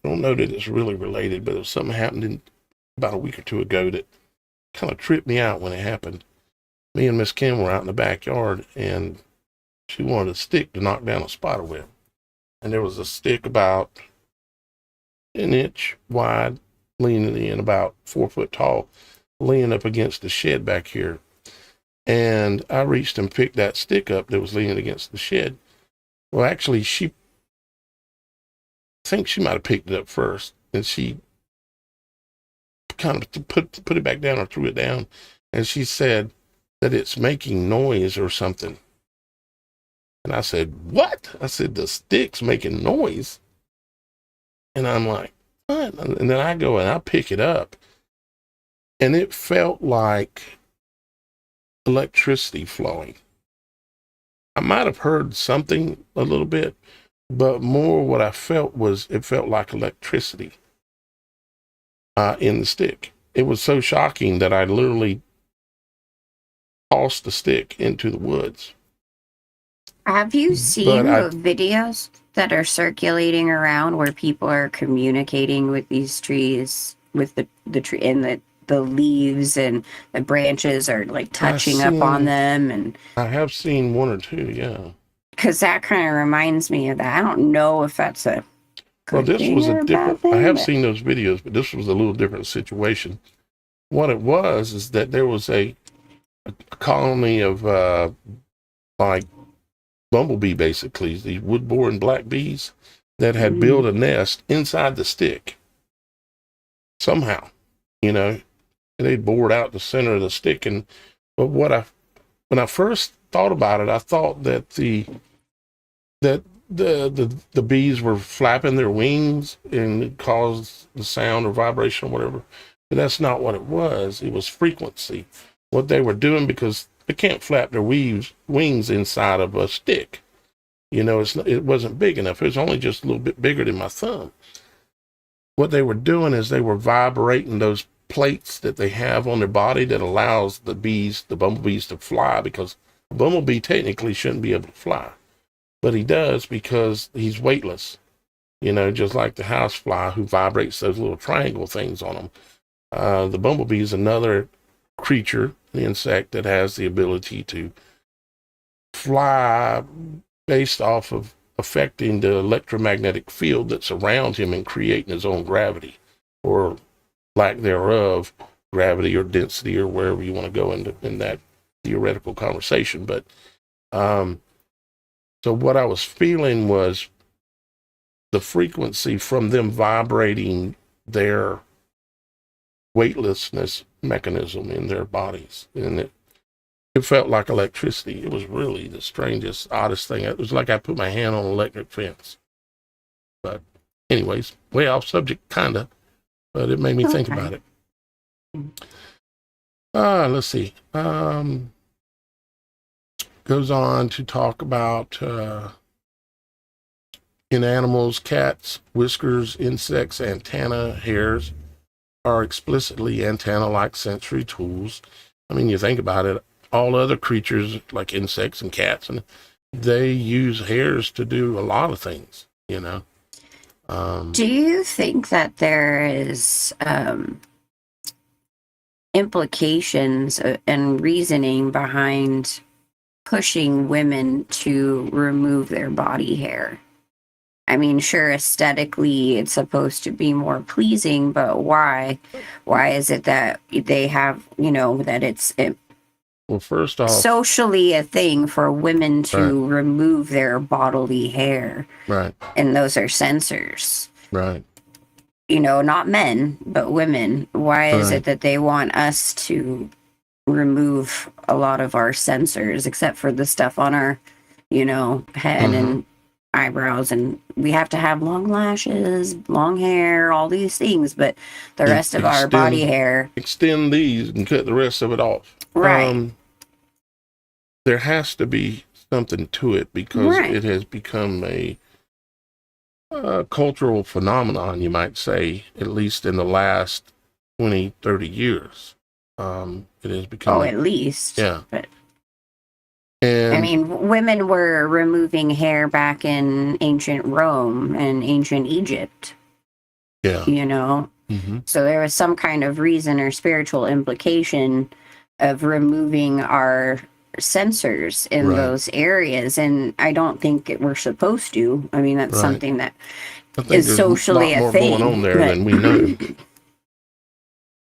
I don't know that it's really related, but it was something happened about a week or two ago that kind of tripped me out when it happened. Me and Miss Kim were out in the backyard, and she wanted a stick to knock down a spider web. And there was a stick about an inch wide, leaning in about 4 foot tall, leaning up against the shed back here. And I reached and picked that stick up that was leaning against the shed. Well, actually, I think she might have picked it up first, and she kind of put it back down or threw it down, and she said that it's making noise or something. And I said, "What?" I said, "The stick's making noise." And I'm like, "What?" And then I go and I pick it up, and it felt like electricity flowing. I might have heard something a little bit, but more what I felt was it felt like electricity in the stick. It was so shocking that I literally tossed the stick into the woods. Have you But seen the videos that are circulating around where people are communicating with these trees, with the tree and the leaves and the branches are like touching up on them? And I have seen one or two, yeah. because that kind of reminds me of that. I don't know if that's a Well, good this thing was a or a bad different, I thing, have but seen those videos, but this was a little different situation. What it was is that there was a colony of like bumblebee, basically, these wood-boring black bees that had built a nest inside the stick somehow, and they bored out the center of the stick. But when I first thought about it, I thought that the bees were flapping their wings and it caused the sound or vibration or whatever. But that's not what it was. It was frequency. What they were doing, because they can't flap their wings inside of a stick. It wasn't big enough. It was only just a little bit bigger than my thumb. What they were doing is they were vibrating those plates that they have on their body that allows the bumblebees to fly, because a bumblebee technically shouldn't be able to fly. But he does because he's weightless, just like the housefly who vibrates those little triangle things on him. The bumblebee is another creature, the insect, that has the ability to fly based off of affecting the electromagnetic field that's around him and creating his own gravity, or lack thereof, gravity or density, or wherever you want to go in that theoretical conversation. But So what I was feeling was the frequency from them vibrating their weightlessness mechanism in their bodies. And it felt like electricity. It was really the strangest, oddest thing. It was like I put my hand on an electric fence. But anyways, way off subject, kind of, but it made me think about it. Let's see. Goes on to talk about in animals, cats, whiskers, insects, antenna, hairs are explicitly antenna-like sensory tools. I mean, you think about it, all other creatures like insects and cats, and they use hairs to do a lot of things, you know. Do you think that there is implications and reasoning behind pushing women to remove their body hair? I mean, sure, aesthetically it's supposed to be more pleasing, but why? Why is it that they have, that it's well, first off, socially a thing for women to remove their bodily hair? Right. And those are censors. Right. Not men, but women. Why is it that they want us to remove a lot of our censors, except for the stuff on our, head and eyebrows, and we have to have long lashes, long hair, all these things, but the rest of our body hair, extend these and cut the rest of it off. Right. There has to be something to it because it has become a cultural phenomenon, you might say, at least in the last 20, 30 years. It has become at least. Yeah. But and I mean, women were removing hair back in ancient Rome and ancient Egypt. Yeah. So there was some kind of reason or spiritual implication of removing our censors in those areas, and I don't think we're supposed to. I mean, that's something that is socially a thing. Going on there than we know.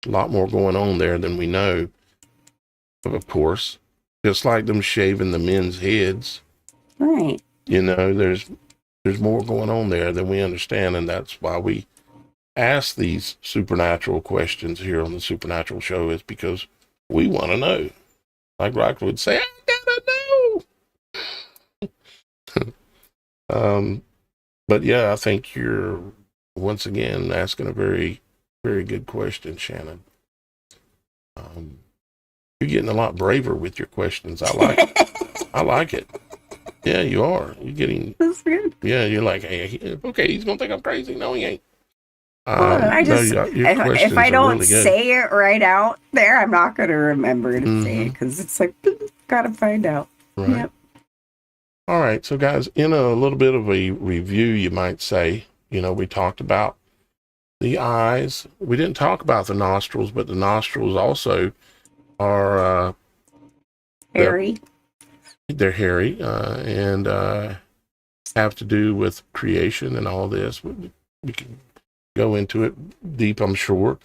A lot more going on there than we know. Of course, just like them shaving the men's heads. Right. There's more going on there than we understand, and that's why we ask these supernatural questions here on the Supernatural Show, is because we want to know. Like Rock would say, I gotta know. But yeah, I think you're once again asking a very, very good question, Shannon. You're getting a lot braver with your questions. I like it. I like it. Yeah, you are. You're getting. That's good. Yeah, you're like, hey, okay, he's gonna think I'm crazy. No, he ain't. I just, if I don't say it right out there, I'm not going to remember to say it, because it's like, gotta find out. Right. Yep. All right. So guys, in a little bit of a review, you might say, we talked about the eyes. We didn't talk about the nostrils, but the nostrils also are hairy. They're hairy and have to do with creation and all this. We can go into it deep, I'm sure.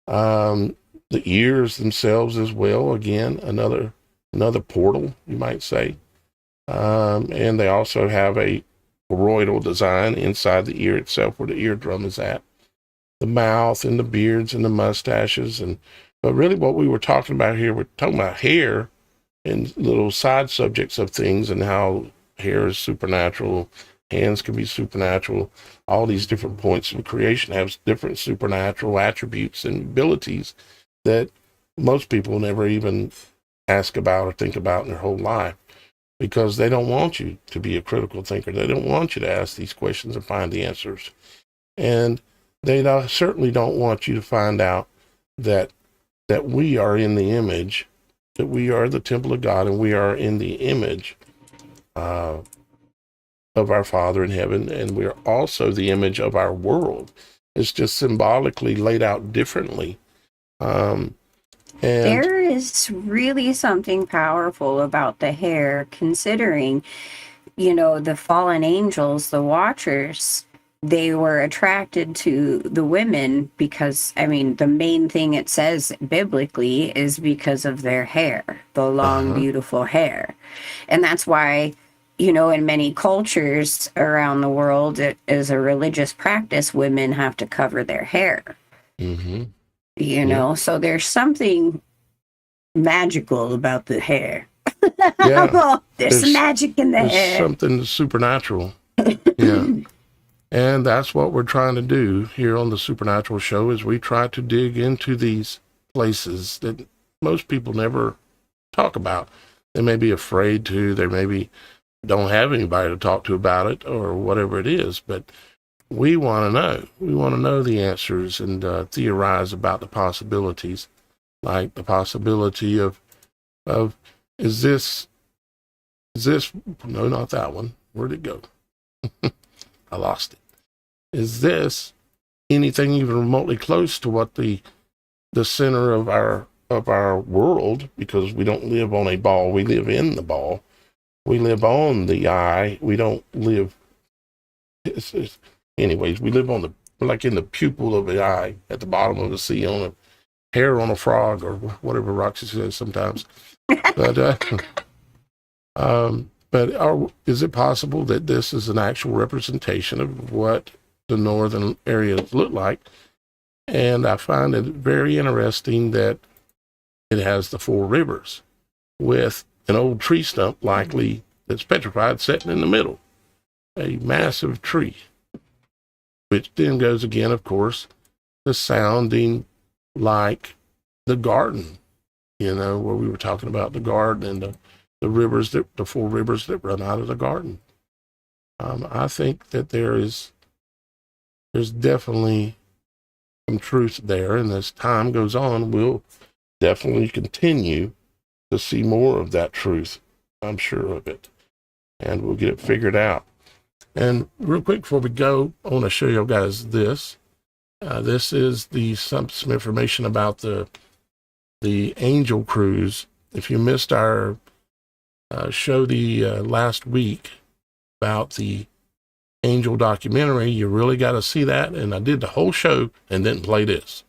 The ears themselves as well, again, another portal, you might say. And they also have a toroidal design inside the ear itself, where the eardrum is at. The mouth and the beards and the mustaches. But really what we were talking about here, we're talking about hair and little side subjects of things, and how hair is supernatural, hands can be supernatural. All these different points of creation have different supernatural attributes and abilities that most people never even ask about or think about in their whole life, because they don't want you to be a critical thinker. They don't want you to ask these questions and find the answers. And they certainly don't want you to find out that we are in the image, that we are the temple of God, and we are in the image of our Father in heaven, and we are also the image of our world. It's just symbolically laid out differently. And there is really something powerful about the hair, considering, the fallen angels, the watchers, they were attracted to the women because, I mean, the main thing it says biblically is because of their hair, the long, beautiful hair. And that's why, you know, in many cultures around the world, it is a religious practice. Women have to cover their hair, you know, so there's something magical about the hair. Yeah. There's some magic in the there's hair. Something supernatural. Yeah. And that's what we're trying to do here on the Supernatural Show, is we try to dig into these places that most people never talk about. They may be afraid to, they maybe don't have anybody to talk to about it or whatever it is, but we want to know. We want to know the answers and theorize about the possibilities, like the possibility of is this, no, not that one. Where'd it go? I lost it. Is this anything even remotely close to what the center of our world, because we don't live on a ball, we live in the ball. We live on the eye. We don't live, anyways, we live on like in the pupil of the eye at the bottom of the sea, on a hair on a frog, or whatever Roxy says sometimes. But is it possible that this is an actual representation of what the northern areas look like? And I find it very interesting that it has the four rivers with an old tree stump, likely that's petrified, sitting in the middle, a massive tree, which then goes again, of course, the sounding like the garden, you know, where we were talking about the garden and the rivers, the four rivers that run out of the garden. I think that there's definitely some truth there, and as time goes on, we'll definitely continue to see more of that truth. I'm sure of it, and we'll get it figured out. And real quick before we go, I want to show you guys this. This is some information about the Angel Cruise. If you missed our show the last week about the Angel documentary, you really got to see that. And I did the whole show and then play this.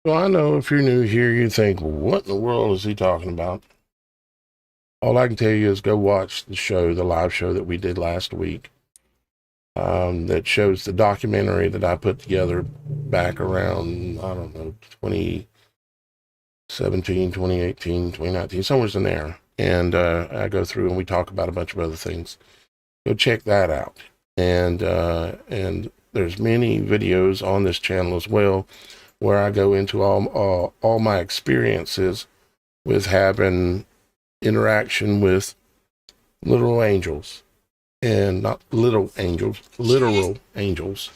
Well, I know if you're new here, you think, what in the world is he talking about? All I can tell you is go watch the show, the live show that we did last week. That shows the documentary that I put together back around, I don't know, 2017, 2018, 2019, somewhere in there. And I go through and we talk about a bunch of other things. Go check that out. And there's many videos on this channel as well where I go into all my experiences with having interaction with literal angels, and not little angels, literal angels.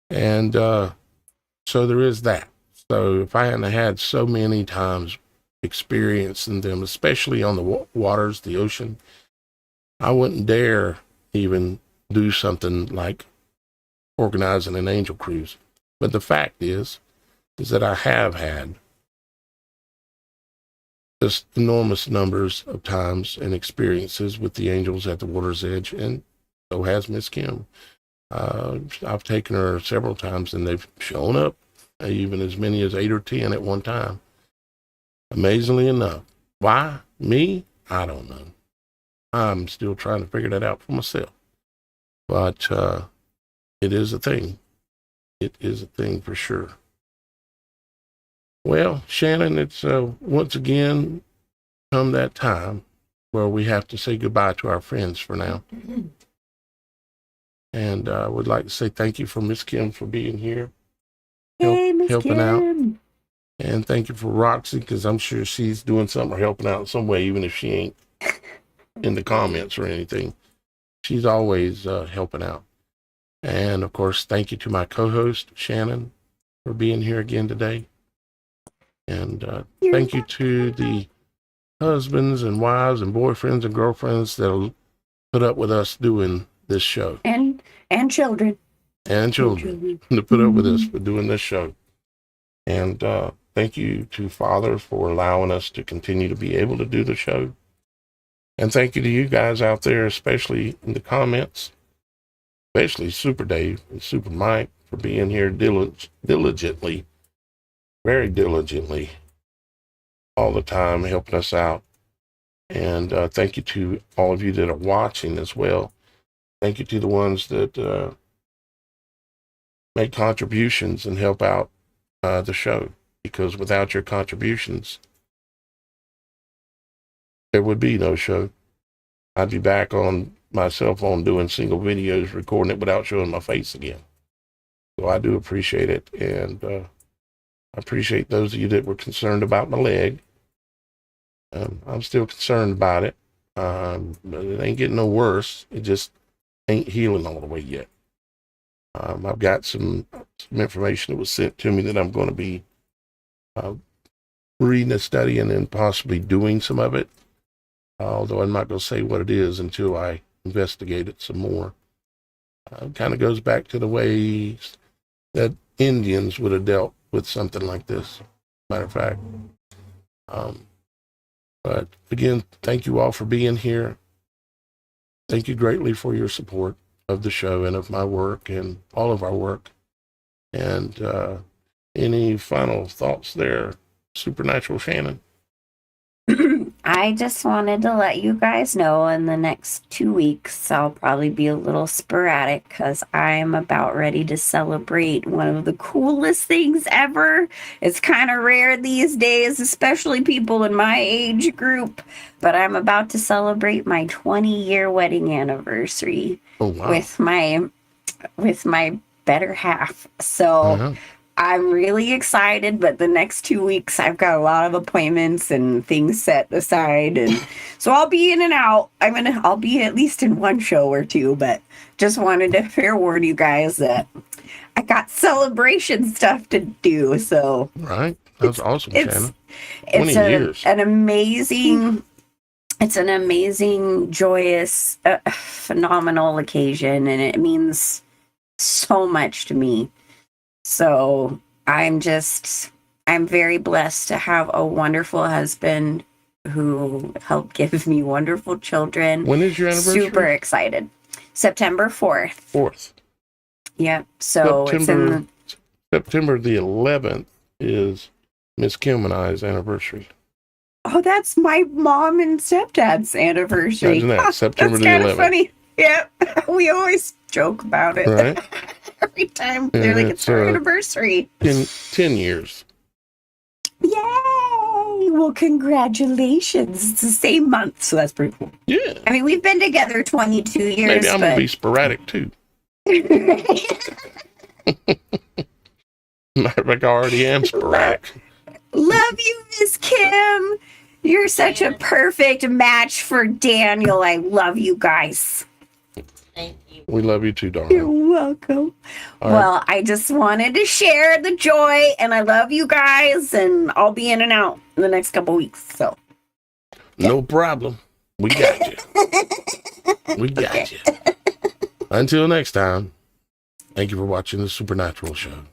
And so there is that. So if I hadn't had so many times experiencing them, especially on the waters, the ocean, I wouldn't dare even do something like organizing an angel cruise. But the fact is that I have had just enormous numbers of times and experiences with the angels at the water's edge, and so has Miss Kim. I've taken her several times, and they've shown up, even as many as 8 or 10 at one time. Amazingly enough. Why? Me? I don't know. I'm still trying to figure that out for myself. But it is a thing. It is a thing for sure. Well, Shannon, it's once again come that time where we have to say goodbye to our friends for now. And I would like to say thank you for Miss Kim for being here, helping Kim. out. And thank you for Roxy, because I'm sure she's doing something or helping out in some way, even if she ain't in the comments or anything. She's always helping out. And, of course, thank you to my co-host, Shannon, for being here again today. And thank you to the husbands and wives and boyfriends and girlfriends that'll put up with us doing this show. And children. And children to put up with us for doing this show. And thank you to Father for allowing us to continue to be able to do the show. And thank you to you guys out there, especially in the comments, especially Super Dave and Super Mike for being here diligently, very diligently, all the time, helping us out. And thank you to all of you that are watching as well. Thank you to the ones that make contributions and help out the show, because without your contributions, there would be no show. I'd be back on my cell phone doing single videos, recording it without showing my face again. So I do appreciate it. And I appreciate those of you that were concerned about my leg. I'm still concerned about it. But it ain't getting no worse. It just ain't healing all the way yet. I've got some information that was sent to me that I'm going to be reading and studying and possibly doing some of it. Although I'm not going to say what it is until I investigate it some more. It kind of goes back to the ways that Indians would have dealt with something like this, matter of fact. But again, thank you all for being here. Thank you greatly for your support of the show and of my work and all of our work. And any final thoughts there, Supernatural Shannon? I just wanted to let you guys know in the next 2 weeks, I'll probably be a little sporadic because I'm about ready to celebrate one of the coolest things ever. It's kind of rare these days, especially people in my age group, but I'm about to celebrate my 20-year wedding anniversary. Oh, wow. with my better half. So I'm really excited, but the next 2 weeks I've got a lot of appointments and things set aside, and so I'll be in and out. I'll be at least in one show or two, but just wanted to fair warn you guys that I got celebration stuff to do. So right, that's awesome, Shannon. 20 it's years. It's an amazing, joyous, phenomenal occasion, and it means so much to me. So I'm very blessed to have a wonderful husband who helped give me wonderful children. When is your anniversary? Super excited. September 4th. 4th. Yep. So September the 11th is Miss Kim and I's anniversary. Oh, that's my mom and stepdad's anniversary. Imagine that, September That's the kind 11th. of funny. Yeah, we always joke about it. Right? Every time they're like, it's our anniversary. 10 years. Yay! Well, congratulations. It's the same month, so that's pretty cool. Yeah. I mean, we've been together 22 years. Maybe I'm going to be sporadic too. Like I already am sporadic. Love you, Miss Kim. You're such a perfect match for Daniel. I love you guys. Thank you. We love you too, darling. You're welcome. All Well, right. I just wanted to share the joy, and I love you guys, and I'll be in and out in the next couple weeks. So No problem. We got you. We got you. Until next time, thank you for watching The Supernatural Show.